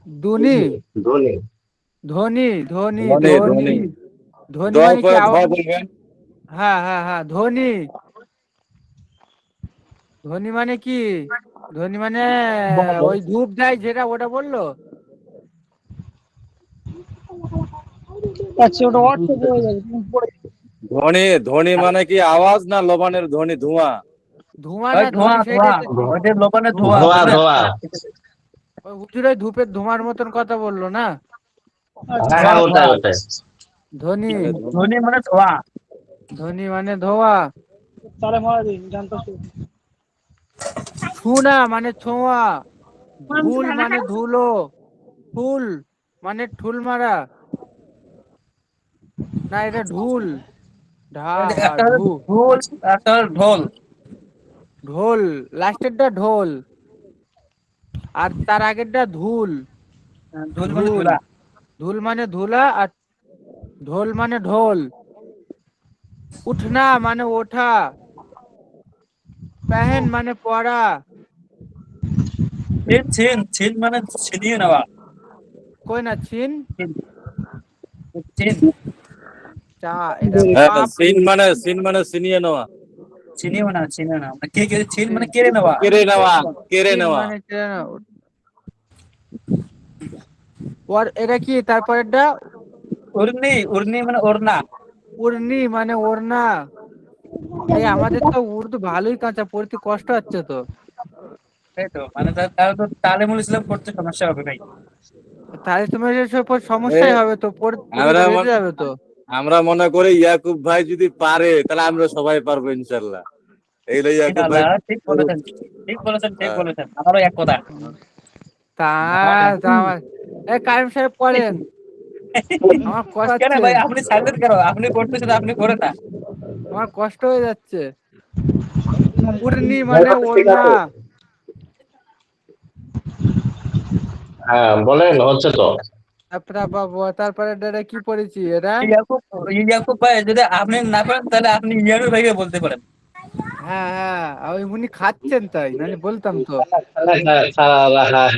দুনি ধনী। ধনী ধনী ধনী, ধনী। ধনী। ধনী দর মানে কি? পরে ধ বলবেন। হ্যাঁ হ্যাঁ হ্যাঁ ধনী। ধনী মানে কি? ধনী মানে ওই ধূপ দেয় যেটা, ওটা বললো? আচ্ছা ওটা অর্থ বলে যাবে, তুমি পড়ে ধ্বনি, ধ্বনি মানে কি আওয়াজ না লবণের ধ্বনি ধোঁয়া? ধোঁয়া ওই না ধোঁয়া ধনী, ধোঁয়া সেইটাই তো। ওই যে লবণের ধোঁয়া, ধোয়া বুঝলেন? ধোয়া। ওই হুজুর ওই ধূপের ধোঁয়ার মতন কথা বললো না? আচ্ছা হ্যাঁ ধোঁয়া ওটাই ধোঁয়া। ওটাই। ধনী, মানে ধ্বনি। ধ্বনি মানে ধোঁয়া। ধনী মানে ধোঁয়া। তাহলে মারা দিন জানতো শুধু। ছুনা মানে ছোঁয়া, ধুল মানে ধুলো, ফুল মানে ঠুল মারা। না এটা ঢুল, ঢা একটা হলো ঢু, ঢোল, একটা হলো ঢোল। ঢোল, লাস্টেরটা ঢোল, আর তার আগেরটা ধুল। ঢোল মানে ধুল, ধুলা। ধুল মানে ধুলা, আর ঢোল মানে ঢোল। উঠনা মানে ওঠা, পেহেন মানে পড়া। ছিন ছিন ছিন মানে ছিনিয়ে নেওয়া। কই না ছিন, ছিন ছিন চা এটা হ্যাঁ, পাপ। সিন মানে ছিনিয়ে নেওয়া। ছিনিয়ে না, ছিনিয়ে না মানে কে ছিন মানে কেড়ে নেওয়া। কেড়ে নেওয়া, কেড়ে ছিন নেওয়া। মানে ওর এটা কি তারপরেরটা? উর্নি, উর্নি মানে ওড়না। উর্নি মানে ওড়না। এই আমাদের তো উর্দু ভালোই কাঁচা, পড়তে কষ্ট হচ্ছে তো। তাই তো, মানে তাহলে তো তালিমুল ইসলাম পড়তে সমস্যা হবে ভাই। তাহলে তোমার এসব এ, সমস্যাই হবে তো, পড়তে আমরা বেঁধে মন- যাবে তো। আমরা মনে করি ইয়াকুব ভাই যদি পারে তাহলে আমরা সবাই পারবো ইনশাল্লাহ। এইটা ইয়াকুব ভাই। ইনশাআল্লাহ, ঠিক বলেছেন, ঠিক বলেছেন, ঠিক হ্যাঁ। বলেছেন, আমারও এক কথা। তা তা আমার কারিম সাহেব পড়েন, আমার কষ্ট কেন হচ্ছে, ভাই আপনি সাইলেন্ট কেন? আপনি করতেছেন, আপনি করে না। আমার কষ্ট হয়ে যাচ্ছে। উর্নি মানে ঠিক ওড়না। আছে। হ্যাঁ বলেন, হচ্ছে তো। তারপরে বাবু, তারপরে এটা কি পড়েছি এটা? ইয়াকুব, ইয়াকুব ভাই যদি আপনি না পারেন তাহলে আপনি ইয়ানুর ভাইকে বলতে পারেন। হ্যাঁ হ্যাঁ, ওই উনি খাচ্ছেন তাই, নাহলে বলতাম তো।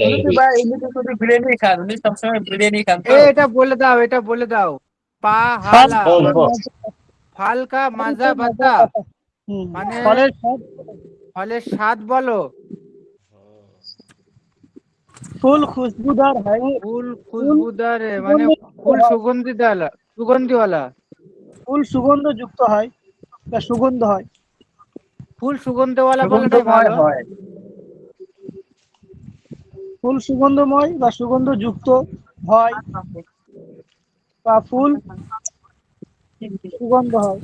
এমনিতে ভাই, এমনিতে শুধু বিরিয়ানি খান, উনি সবসময় বিরিয়ানি খান তো। এটা বলে দাও, এটা বলে দাও। ফাল পাহালা, ফাল কা মাজা বাতা, মানে ফলের স্বাদ, ফলের স্বাদ বলো। ফুল খুশবুদার হয়, ফুল ফুল খুশবুদার মানে সুগন্ধিযুক্ত ফুল হয়, সুগন্ধিওয়ালা, সুগন্ধিওয়ালা। ফুল সুগন্ধ যুক্ত হয় বা সুগন্ধ হয়। ফুল সুগন্ধওয়ালা বলাটাই সুগন্ধময় ভালো। হয়। ফুল সুগন্ধময় বা সুগন্ধ যুক্ত হয়, বা ফুল সুগন্ধ হয়।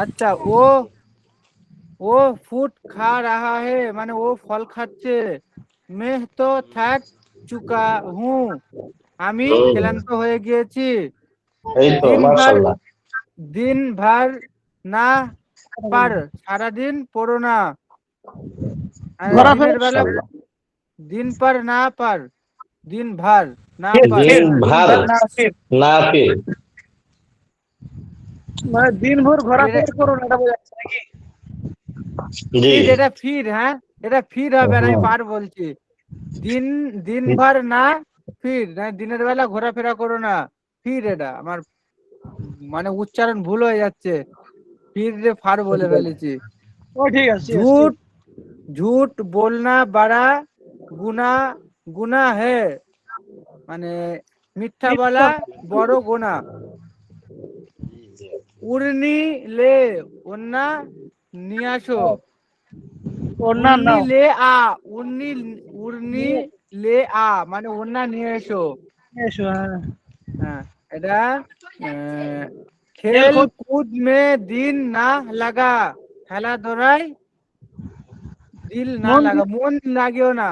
আচ্ছা, ও ফুট খা রাহা হে মানে ও ফল খাচ্ছে। মেহ তো থাক চুকা হুঁ, আমি ক্লান্ত হয়ে গিয়েছি। এই তো দিন ভর, মাশাআল্লাহ। দিন ভর না পার, সারাদিন পড়ো না। ঘোরাফেরা, দিনের বেলা, মাশাআল্লাহ। দিন পর না পার, দিন ভর না ফির পার, ফির দিন দিন ভার ভর না ফির। না ফির। মানে দিনভর এটা ঘোরাফেরা করো না, এটা বোঝাচ্ছে নাকি? জি। ফির, এটা ফির, হ্যাঁ এটা ফির হবে না, আমি পার বলছি। দিন, দিন ভর না ফির, না দিনের বেলা ঘোরাফেরা করো না, ফির। এটা আমার মানে উচ্চারণ ভুল হয়ে যাচ্ছে, ফির রে ফার বলে ফেলেছি। ও ঠিক আছে, ঠিক আছে, ঠিক झूठ, झूठ बोलना बड़ा गुना, गुना है মানে মিথ্যা বলা বড় গুনাহ। উর্নি লে, ওন্না নিয়ে আসো। ওড়না উর্নি নাও, লে আ, উর্নি, উর্নি লে আ মানে ওন্না নিয়ে এসো। এসো, হ্যাঁ। হ্যাঁ এটা আহ, খেল খেল খুদ, কুদ মে দিন না লাগা, খেলাধুলায় দিল না মন লাগা, দিয়ে, মন লাগিও না,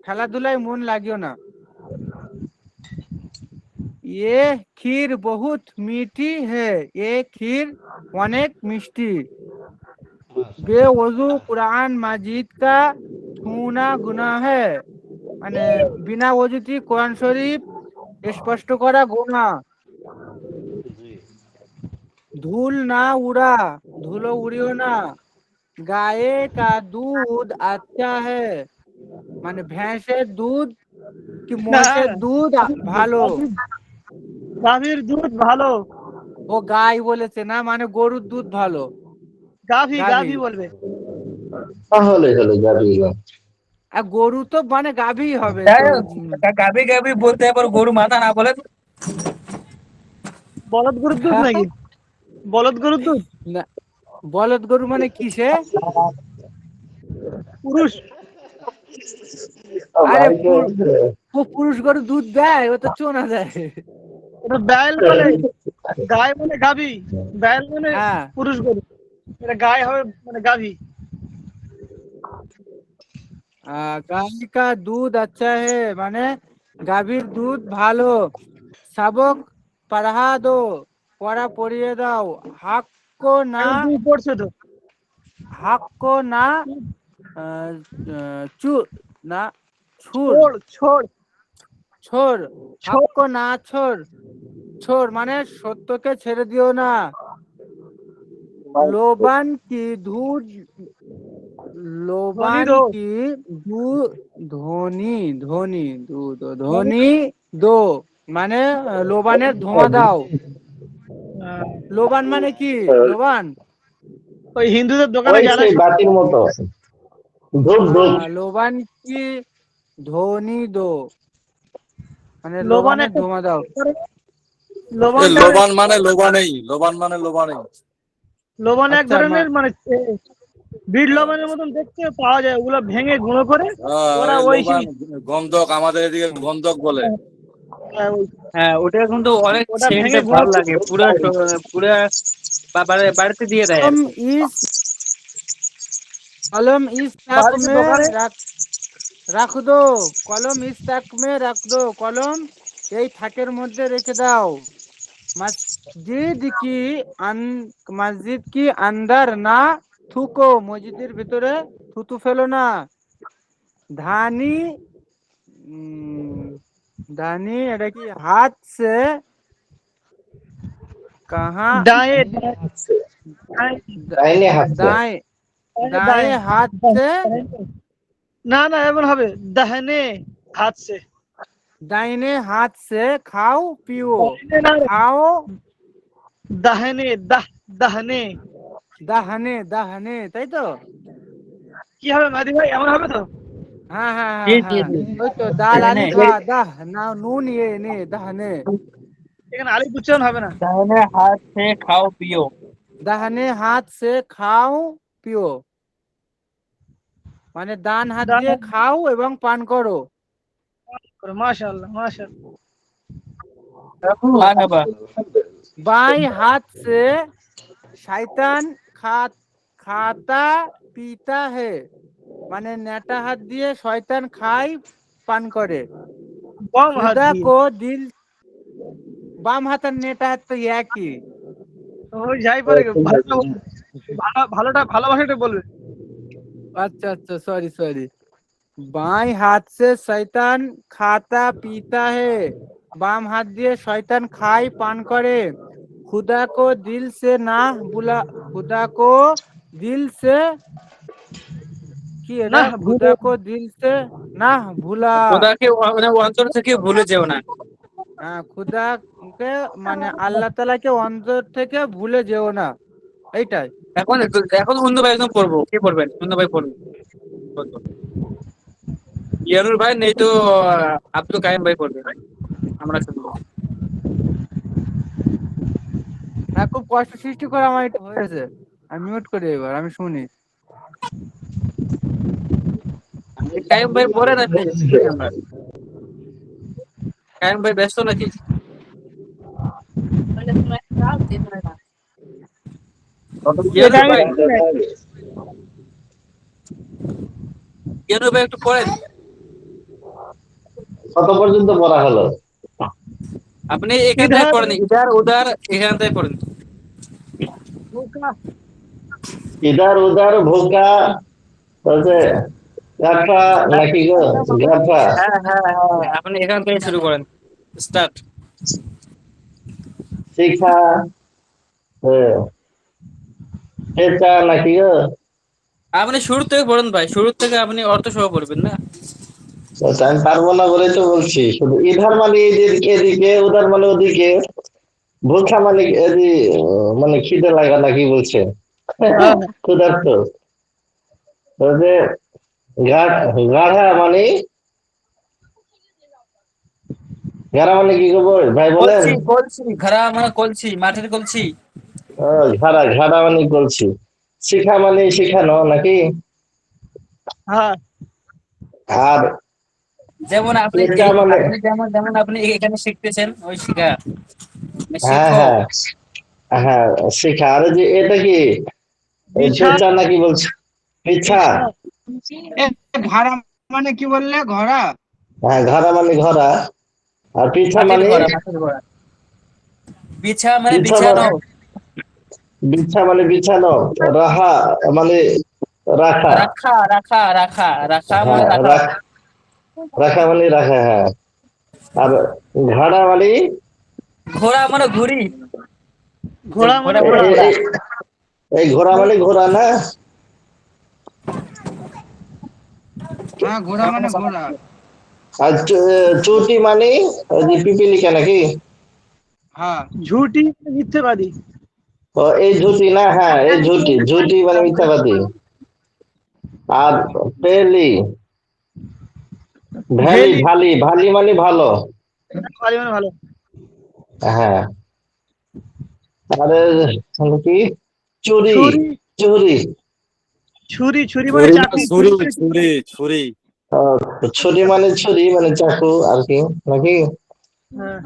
খেলাধুলায় মন লাগিও না। ये खीर बहुत मीठी है, ये खीर অনেক মিষ্টি। বেওজু কুরআন মাজিদ কা ছুনা গুনাহ है মানে বিনা ওযুতি কোরআন শরীফ স্পষ্ট করা গুনাহ। ধুল না উড়া, ধুলো উড়িও না। গায়ে কা দুধ আচ্ছা है মানে ভैंসের দুধ কি না, মোষের দুধ ভালো। গাভীর দুধ ভালো। ও গাই বলেছে না, মানে গরুর দুধ ভালো। গাভী গাভী। গাভী বলবে। তাহলে হলো গাভী। আর গরু তো মানে গাভী হবে তো। গাবি গাবি বলতে আবার গরু মাথা না বলে। বলদ গরুর দুধ নাকি? বলদ গরুর দুধ? না, বলদ গরু মানে কিসে? পুরুষ। আরে ভাই তো পুরুষ গরু দুধ দেয়, ও তো চোনা দেয়। এটা ব্যাল বলে, গায় মানে গাভী, ব্যাল মানে হ্যাঁ। পুরুষ গরু, এটা গায়ে হবে মানে গাভী। गाय का दूध अच्छा है মানে গাভীর দুধ ভালো। শাবক পড়া দো, পড়া পড়িয়ে দাও। হাক্কো না, এখন তুমি পড়ছো তো। হাক্কো না, আহ, চু না, ছুর, ছোড় ছোড় ছোর, ছোড়। হাক্কো না ছোর, ছোর মানে সত্যকে ছেড়ে দিও না। লোবান কি দুধ, লোবান দো। কি ধ্বনি, ধ্বনি দুধ, ধ্বনি দো মানে লোবানের ধোঁয়া দাও। লোবান মানে কি? লোবান ওই হিন্দুদের দোকানে ওই যারা সেই বাতির মতো ধূপ ধূপ। লোবান কি ধ্বনি দো মানে লোবান লোবানের একটা ধোঁয়া দাও। লোবান লোবান মানে লোবানেই, লোবান মানে লোবানেই। লোবান এক আচ্ছা, ধরনের মানে বিট লবণের মতন দেখতে পাওয়া যায়, ওগুলো ভেঙে গুঁড়ো করে ওরা ওই লোবান গন্ধক, আমাদের এদিকে গন্ধক বলে। হ্যাঁ, ওটা কিন্তু অনেক ওটা সেন্টে ভেঙে গুঁড়ো ভালো লাগে, পুরো পুরো বাড়িতে দিয়ে দেয়। कलम इस तक বাড়িতে में দোকানে रख दो, कलम इस तक में रख दो, कलम এই থাকের মধ্যে রেখে দাও। মসজিদ কি আন্দার না থুকো, মসজিদের ভিতরে থুতু ফেলো না। ধানি ধানি এটা কি হাত সে কাহা, ডায়ে ডাইনে হাসছে। দাएं दाएं हाथ से, না না এমন হবে, দাহিনে হাত সে। दाहिने हाथ से खाओ पियो, দাহিনে না, खाओ দাহিনে দাহনে। दाहने दाहने, তাই তো? কি হবে মাদি ভাই, এমন হবে তো? হ্যাঁ হ্যাঁ জি, হ্যাঁ জি, হ্যাঁ, জি। ওই তো দাল আলি দাহনে। খা দাহ না, নুন ইয়ে নে দাহনে। এখানে আলিফ উচ্চারণ হবে না। दाहिने हाथ से खाओ पियो। दाहिने हाथ से खाओ पियो মানে ডান হাত দিয়ে খাও এবং পান করো। মাশাআল্লাহ মাশাআল্লাহ। मारहबा। बाएं हाथ से শয়তান खाता पीता है মানে নেটা হাত দিয়ে শয়তান খায় পান করে। বাম হাত खुदा দিয়ে। को दिल, বাম হাত আর নেটা হাত তো একই। ওই যাই পারে, ভালোটা ভালোবাসাটা বলবে। अच्छा अच्छा, सॉरी सॉरी। बाएं हाथ से शैतान खाता पीता है, বাম হাত দিয়ে শয়তান খায় পান করে। खुदा को दिल से ना बुला, खुदा को दिल से কি এটা? खुदा को दिल से না ভুলা। খোদাকে মানে অন্তর থেকে ভুলে যেও না। হ্যাঁ, খুদাকে মানে আল্লাহ তাআলাকে অন্তর থেকে ভুলে যেও না, এইটাই। এখন এখন অন্য ভাই একদম পড়বো, কে পড়বেন? অন্য ভাই পড়বেন। ইয়ানুর ভাই নেই তো আব্দুল কাইম ভাই পড়বে, আমরা শুনবো। হ্যাঁ, খুব কষ্ট সৃষ্টি করে আমার এটা হয়েছে। আমি মিউট করি, এবার আমি শুনি। কাইম ভাই পড়ে না, কাইম ভাই ব্যস্ত নাকি? ইয়ানুর ভাই, ইয়ানুর ভাই একটু পড়েন। কত পর্যন্ত পড়া হলো? আপনি এখান থেকে পড়েন, ইধার উধার এখান থেকে পড়েন। ইধার উধার ভোকা, তারপরে গাঠা নাকি গো? গাঠা হ্যাঁ হ্যাঁ হ্যাঁ, আপনি এখান থেকে শুরু করেন, স্টার্ট। শিখা, এটা নাকি গো? আপনি শুরু থেকে পড়েন ভাই, শুরু থেকে আপনি অর্থ সহ পড়বেন না। আমি পারবো না বলেই তো বলছি। শুধু ইধার মানে এদিকে, উধার মানে ওদিকে, ভোকা মানে মানে খিদে লাগা নাকি বলছে? ক্ষুধার্ত। তাহলে গাঢ়া মানে, গাঢ়া মানে কি করবো ভাই বলেন? কলসি কলসি ঘরা মানে কলসি, মাটির কলসি। ঘাড়া, ঘাড়া মানে বলছি। শিখা মানে শিখানো নাকি? হ্যাঁ আর যেমন আপনি পেঁচা মানে, আপনি যেমন যেমন আপনি এখানে শিখতেছেন ওই শিখা, মানে হ্যাঁ শিখো। হ্যাঁ হ্যাঁ, শিখা। আর যে এটা কি বিছা পেঁচা নাকি বলছি? পিছা। বিছা ঘাড়া মানে কি বললে? ঘোড়া? হ্যাঁ, ঘাড়া মানে ঘোড়া। আর পিছা মাটির মানে, ঘোড়া, মাটির ঘোড়া। বিছা মানে পিছা মানে, বিছানো। বিছা মানে বিছানো। রাহা মানে রাখা। রাখা রাখা রাখা রাখা মানে হ্যাঁ, রাখা। রাখা মানে রাখা, হ্যাঁ। আর ঘাড়া মানে, ঘোড়া মানে ঘুড়ি। যে ঘোড়া মানে ঘোড়া মানে ঘোড়া। ঘোড়া। এই ঘোড়া মানে ঘোড়া না? হ্যাঁ, ঘোড়া মানে ঘোড়া। আর চুটি মানে ওই যে পিপিলিকা নাকি? হ্যাঁ, ঝুটি মিথ্যেবাদী। ও এই ঝুটি না, হ্যাঁ এই ঝুটি, ঝুটি মানে মিথ্যাবাদী। আর পেলি, ভ্যালি, ভেলি ভালি, ভালি মানে ভালো। ভালি মানে ভালো। হ্যাঁ। আরে কি, চুরি, ছুরি চুরি। ছুরি ছুরি মানে ছুরি না, চাকু। ছুরি ছুরি ছুরি। আহ, ছুরি মানে চাকু আর কি নাকি? হ্যাঁ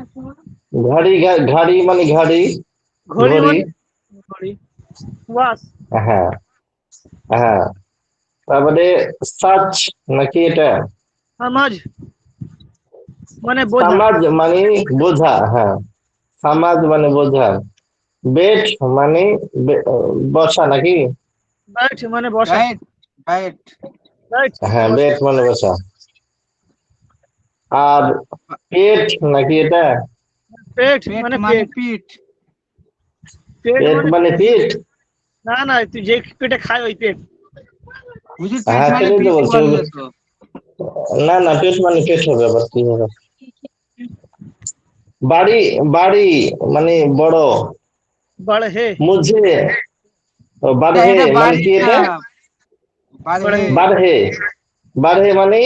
ঘাড়ি, ঘাড়ি মানে ঘাড়ি, ঘড়ি ঘড়ি। মানে ঘড়ি। বাস। হ্যাঁ হ্যাঁ। তারপরে সাচ নাকি এটা? সমাজ মানে বোঝা। সমাজ মানে বোঝা, হ্যাঁ। সমাজ মানে বোঝা। বেট মানে বসা নাকি? রাইট মানে বসা। Right right. রাইট হ্যাঁ, বসা। বেট মানে বসা। আর পেট নাকি এটা? পেট পেট মানে মানে পেট। পিঠ। পেট পেট মানে মানে পেট। পিঠ। না না, তুই যে পেটে খায় ওই পেট। হুজুর, পেট হ্যাঁ, মানে সেটাই তো পিঠ বলছি। বললে তো। না না, পেট মানে পেট হবে, আবার কি হবে? বাড়ি, বাড়ি মানে বড়। বড় হে। মুঝে, এটা বাড়হে এটা মানে বাড়ি কি না, এটা? বাড়ে। বাড়হে, বাড়হে মানে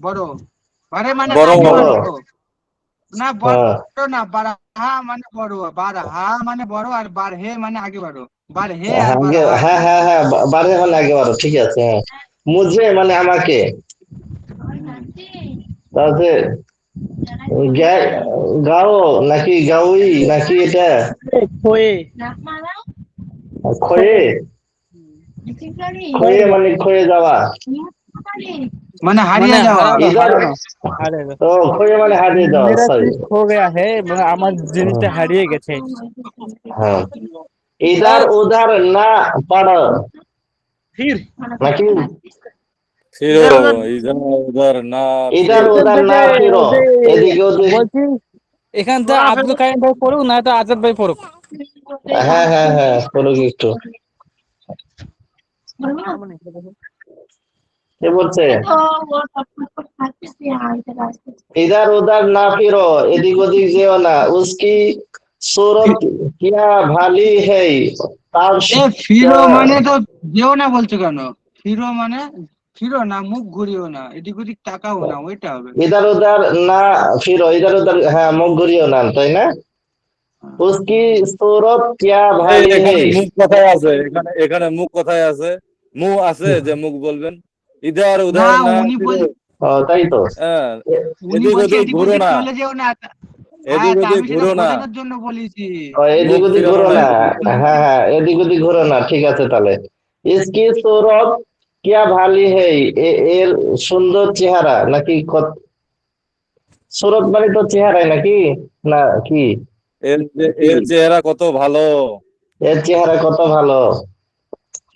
বড়। বাড়ে মানে বড়। আগে বড়। বড়। না, হ্যাঁ বড় না, বাড়হা মানে বড়। বাড়হা মানে বড়, আর বাড়হে মানে আগে বড়। বাড়হে আর আগে, বাড়হা হ্যাঁ একই। হ্যাঁ হ্যাঁ, বাড়হে মানে একে বারো, ঠিক আছে, হ্যাঁ। মুঝে মানে আমাকে। তাহলে গাও নাকি গাউই নাকি এটা? খোয়ে। খয়ে, খয়ে মানে খয়ে যাওয়া। মানে হারিয়ে মানে যাওয়া। হারানো, ইধার, হারানো, হারানো। ও খয়ে মানে হারিয়ে যাওয়া, মেরা সরি। চিজ খো গয়া হে, মানে আমার জিনিসটা হারিয়ে গেছে। হ্যাঁ। ইধার উধার না পাড় ফির নাকি? ফিরো, ইধার উধার। ইধার উধার না ইধার ফিরো। এখান উধার থেকে না ফিরো, এদিকে ওদিকে। বলছি, এখান থেকে তোরা আব্দুল কাইম ভাই পড়ুক, না তো আজাদ ভাই পড়ুক। হ্যাঁ হ্যাঁ হ্যাঁ, করুক একটু। কে বলছে? इधर उधर ना फिरो, এদিক ওদিক যেও না। उसकी सूरत क्या भाली है, তার এ ফিরো মানে তো যেও না বলছো কেন? ফিরো মানে ফিরো না, মুখ ঘুরিও না, এদিক ওদিক তাকাও না, ওইটা হবে। इधर उधर না ফিরো, ইধার উধার, হ্যাঁ, মুখ ঘুরিও না, তাই না? उसकी सूरत क्या এই भाली है। এখানে মুখ কথায় আছে, এখানে এখানে মুখ কথায় আছে। মুখ আছে যে মুখ বলবেন। ইধার না, উধার না উনি ফিরো। বল ও তাই তো। হ্যাঁ, উনি এদিক বলছে ওদিক এদিক ঘুরো ওদিক না, চলে যেও না। হ্যাঁ, এদিক তা ওদিক আমি সেটা ঘুরো না। বোঝানোর জন্য বলেছি। এদিক মুখ ওদিক ফিরানো ঘুরো না না। এদিক। হ্যাঁ হ্যাঁ, এদিক ওদিক ঘুরো না, ঠিক আছে তাহলে। इसकी सूरत क्या भाली है, এর সুন্দর চেহারা নাকি? সুরত মানে তো চেহারাই নাকি, না কি? এর চেহারা কত ভালো। এর চেহারা কত ভালো।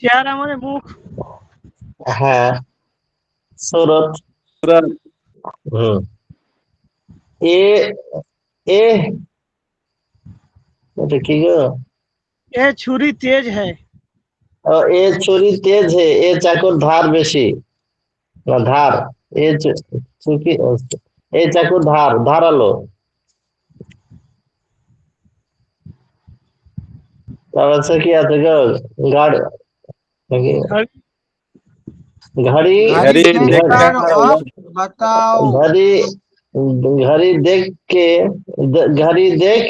চেহারা মানে মুখ। হ্যাঁ, সুরত। হুম। এ, এ, এটা কি গো? এ ছুরি তেজ হ্যায়। এ ছুরি তেজ হে, এ চাকুর ধার বেশি, না ধার। এ কি, এই চাকুর ধার ধারালো। তারপর সে কি আছে গো? গাড় নাকি ঘড়ি ঘড়ি घड़ी ঘড়ি देख দেখে कर वक्त बताओ। घड़ी घड़ी देख के घड़ी देख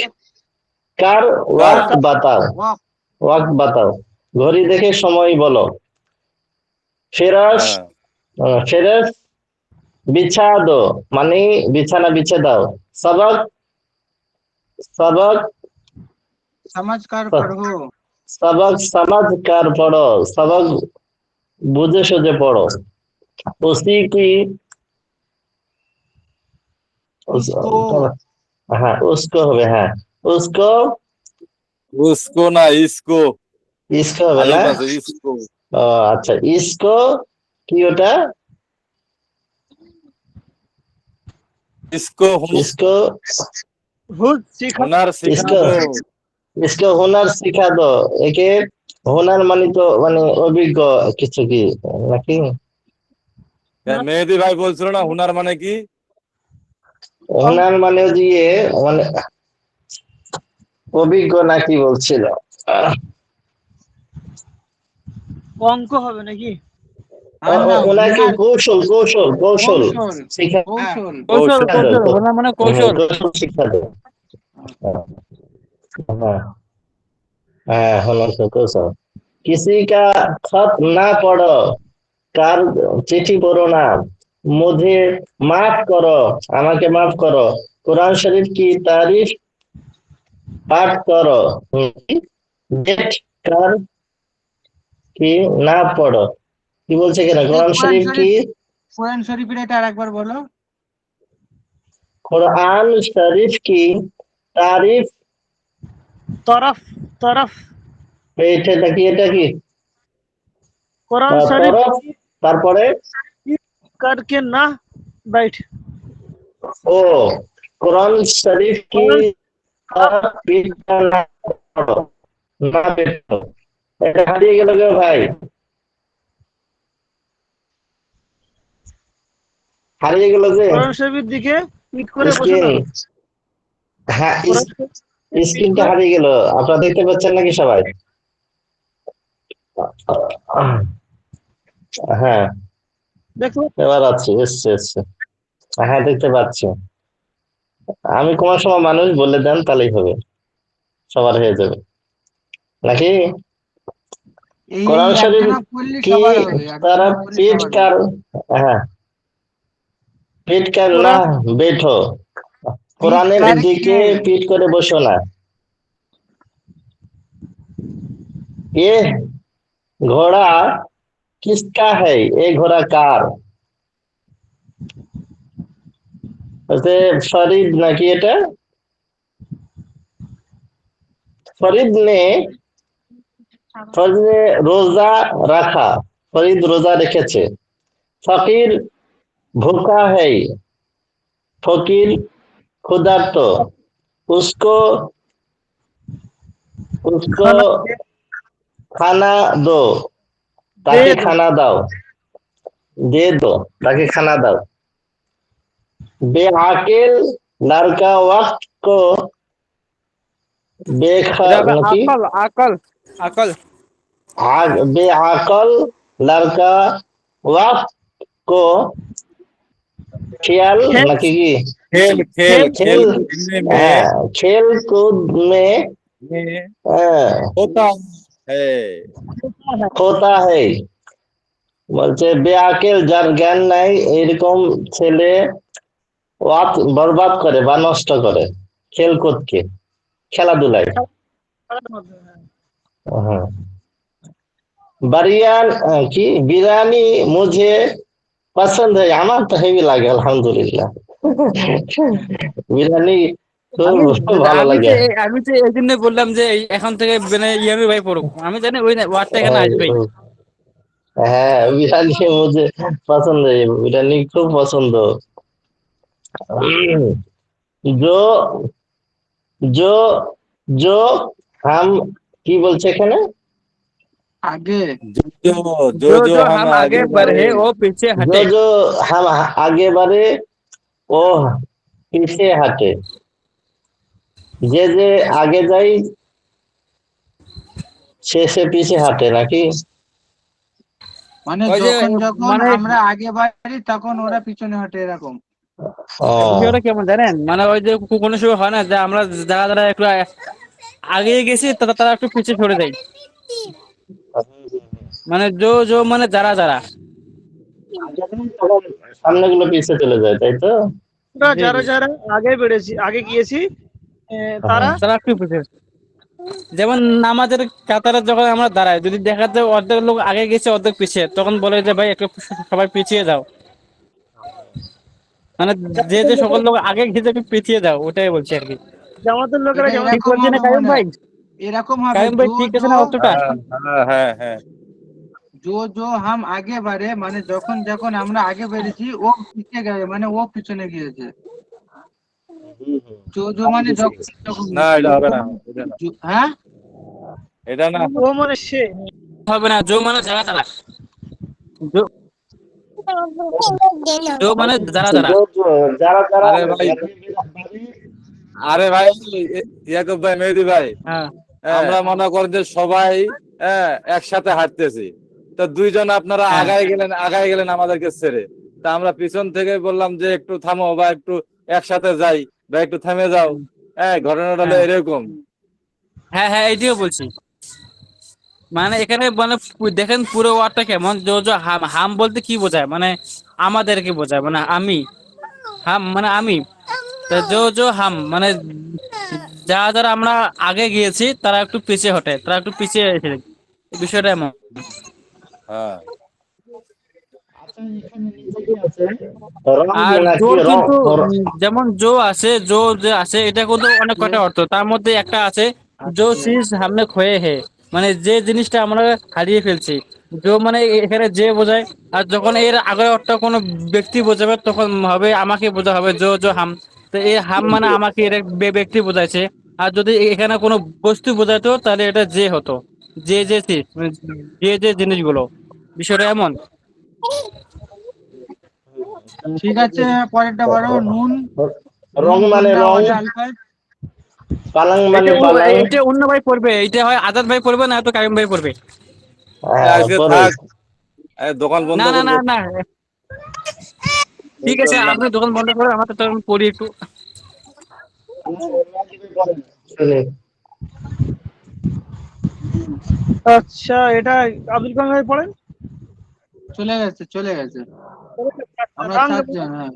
कर वक्त बताओ। वक्त वक्त बताओ, ঘড়ি দেখে সময় বলো। ফিরাস হ্যাঁ ফিরাস বিছা দো, মানে বিছানা বিছে দাও। সবক সবক समझ कर पढ़ो। सबक समझ कर पढ़ो, सबक बुझे सुझे पढ़ो। उसी की उसको हाँ उसको হবে, হ্যাঁ उसको উসকো না ইসকো, इसको হবে না। আলিফ আছে ইসকো। ও আচ্ছা, इसको কি ওটা? ইসকো इसको হুট শিখা হুনার শিখা इसको দো। इसको हुनर सिखा दो। একে হুনার মানে তো মানে অভিজ্ঞ কিছু কি নাকি? মেহেদি ভাই বলছিল না হুনার মানে কি? হুনার মানে দিয়ে মানে অভিজ্ঞ নাকি বলছিল। অঙ্ক হবে নাকি? हाँ ना ওনাকে हुनर কৌশল কৌশল কৌশল कौशल শিখা कौशल কৌশল শিখা কৌশল দাও। হোনা মানে কৌশল। কৌশল শিক্ষা দাও। হ্যাঁ হ্যাঁ হুনার কৌশল। किसी का खत ना पढ़ो, কার চিঠি পড়ো না। মুঝে মাফ করো, আমাকে মাফ করো। কোরআন শরীফ কি তারিফ পাঠ করো। ডেট কার কি না পড়ো, কি বলছে কেন? ये কোরআন শরীফ কি कुरान शरीफ এটা আরেকবার বলো। কোরআন শরীফ কি তারিফ, তরফ তরফ এটা কি এটা কি কোরআন শরীফ তরফ, তারপরে करके ना बैठ ও কোরআন শরীফ কি পিঠা না পড়ো, না বেঠো। এটা হারিয়ে গেল গে ভাই, হারিয়ে গেল যে কোরআন শরীফের দিকে পিট করে বসে স্ক্রিন। না হ্যাঁ কোরআন শরীফ পিট স্ক্রিনটা করে হারিয়ে গেল, আপনারা দেখতে পাচ্ছেন নাকি সবাই? হ্যাঁ দেখো এবার আছে, এসছে এসছে। হ্যাঁ দেখতে পাচ্ছি। আমি কোন সময় মানুষ বলে দেন তাহলেই হবে, সবার হয়ে যাবে নাকি? এই কোরআন শরীফ একজনা পড়লে কি সবার হবে, তারা একজনা পড়লে পিট সবার কার, হবে। হ্যাঁ পিট কার না কোরআন বেঠো, পিট কোরআনের करके দিকে পিট করে বসো না। ये घोड़ा किसका है, ये घोड़ा कार? বলছে ফরিদ নাকি এটা? फरीद ने फरीद ने रोजा रखा, फरीद रोजा রেখেছে। ফকির भूखा है, ফকির ক্ষুধার্ত। उसको उसको খানা खाना दो, দে তাকে দো খানা দাও। दे दो, তাকে খানা দাও। बेअकिल लड़का वक्त को এটা बेखर হবে नाকি আকল আকল আকল। बेअकल लड़का वक्त को খেয়াল খেল নাকি কি খেল খেল খেল খেল খেল, কूदने में হ্যাঁ খেল কুদ মে में হ্যাঁ, होता है। খোতা है। বলছে বেআকেল যার জ্ঞান নাই এরকম ছেলে ওয়াত বরবাদ করে বা নষ্ট করে খেলকুদকে, খেলাধুলায়। খেলার মাধ্যমে হ্যাঁ বারিয়ান কি বিরিয়ানি মুঝে পছন্দ হয়, আমার তো হেভি লাগে আলহামদুলিল্লাহ। বিরিয়ানি আমি খুব ভালো লাগে। আমি তো এই জন্য বললাম যে এখন থেকে মানে ইয়ামি ভাই পড়ুক, আমি জানি ওই ওয়ার্ডটা এখানে আসবেই। হ্যাঁ বিরিয়ানি মুঝে পছন্দ হয়, বিরিয়ানি খুব পছন্দ। जो जो जो हम কি বলছে এখানে? आगे जो जो जो जो जो जो हम हम आगे आगे बढ़े बढ़े वो पीछे जो हटे। जो हम आगे बढ़े ও পিছে হাঁটে। যে যে আগে যায় শেষে পিছে হাঁটে নাকি? মানে ওই যে যখন যখন মানে আমরা আগে বাড়ি তখন ওরা পিছনে হাঁটে এরকম। ও বিষয়টা কেমন জানেন, মানে ওই যে কোনো সময় হয় না যে আমরা যারা যারা একটু আগে গেছি তারা তারা একটু পিছিয়ে সরে দেয়, মানে জো জো মানে যারা যারা। সামনে গুলো পিছে চলে যায়, তাই তো? আমরা জি যারা জি, যারা আগে বেড়েছি, আগে গিয়েছি, তারা তারা একটু পিছিয়ে। যেমন নামাজের কাতারে যখন আমরা দাঁড়াই, যদি দেখা যায় অর্ধেক লোক আগে গেছে অর্ধেক পিছিয়ে, তখন বলে যে ভাই একটু সবাই পিছিয়ে যাও। মানে যে যে জামাতের সকল লোকেরা লোক আগে গেছে একটু পিছিয়ে যাও, ওটাই বলছি আর কি। জামাতের লোকেরা এটা যেমন ঠিক এরকম বলছি না হবে কায়ুম মনে ভাই? হয়, এরকম হবে কায়ুম ভাই জো ঠিক আছে জো না অতটা? হ্যাঁ হ্যাঁ হ্যাঁ। জো জো হাম আগে বাড়ে, মানে যখন যখন আমরা আগে বেড়েছি ও পিছিয়ে গেছে, মানে ও পিছনে গিয়েছে। জো জো মানে যখন যখন না জো এটা হবে জো না, মানে এটা না, হ্যাঁ এটা না। ও মানে সে। হবে না, জো মানে যারা তারা, জো জো মানে যারা যারা। যারা যারা আরে ভাই, আরে ভাই, ইয়াকুব ভাই, মেহেদী ভাই, হ্যাঁ আমরা মনে করেন যে সবাই একসাথে হাঁটতেছি, তো দুইজন আপনারা হ্যাঁ আগায় গেলেন আমাদেরকে ছেড়ে, তা আমরা পিছন থেকে বললাম যে একটু থামো বা একটু একসাথে যাই বা একটু থেমে যাও। ঘটনাটা হলো হ্যাঁ এরকম। হ্যাঁ হ্যাঁ, এইটিও বলছি। মানে এখানে মানে দেখেন পুরো ওয়ার্ডটা কেমন, জো জো হাম। হাম বলতে কি বোঝায়, মানে আমাদেরকে বোঝায়, মানে আমি। হাম মানে আমি। তা জো জো হাম মানে যারা যারা আমরা আগে গিয়েছি তারা একটু পিছিয়ে হটে, তারা একটু পিছিয়ে এসে, বিষয়টা এমন। হ্যাঁ রং আর নাকি জোর রং? কিন্তু যেমন জো আছে, জো যে আছে এটা কিন্তু অনেক কয়টা অর্থ, তার মধ্যে একটা আছে জো চিজ হামনে খোয়ে হে, মানে যে জিনিসটা আমরা হারিয়ে ফেলছি। জো মানে এখানে যে বোঝায়। আর যখন এর আগের অর্থ কোনো ব্যক্তি বোঝাবে তখন হবে আমাকে বোঝা হবে জো জো হাম। তো এই হাম মানে আমাকে এর এক ব্যক্তি বোঝাইছে। আর যদি এখানে কোনো বস্তু বোঝাইতো তাহলে এটা যে হতো, যে যে চিজ, মানে যে যে জিনিসগুলো, বিষয়টা এমন। ঠিক আছে, পরেরটা বলো। নুন, রং নুন মানে গুন্না রং, ওয়ালে আলফাজ। পালাং এটা মানে পালাং। এটা অন্য ভাই পড়বে, এটা হয় আজাদ ভাই পড়বে না তো কারিম ভাই পড়বে। আজকে পরে থাক, দোকান বন্ধ না না না করবো। না, ঠিক আছে আপনি দোকান বন্ধ করে আমার তো আমি পড়ি একটু। শুনি। আচ্ছা, এটা আব্দুল কালাম ভাই পড়েন। চলে গেছে চলে গেছে, আমরা রাং, 4 জন। হ্যাঁ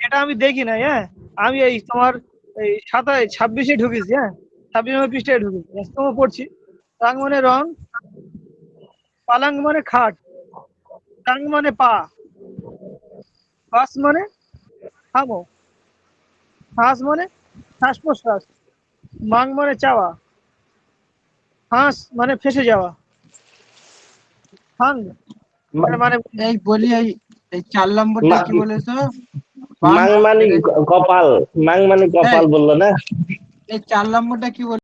এটা আমি দেখি নাই। হ্যাঁ, আমি এই তোমার এই 26-এ ঢুকেছি। হ্যাঁ, 26 নম্বর পৃষ্ঠায় ঢুকেছি, তোমার পড়ছি। রাং মানে রং, পালাং মানে খাট, টাং মানে পা, বাস মানে থামো, হাঁস মানে শ্বাস প্রশ্বাস, মাং মানে চাওয়া, হাঁস মানে ফেসে যাওয়া, হাং মানে এই বলি, এই 4 নম্বরটা কি বলেছো? বাং, মাং মানে কপাল, মাং মানে এই কপাল বললো না? এই 4 নম্বরটা কি বলে?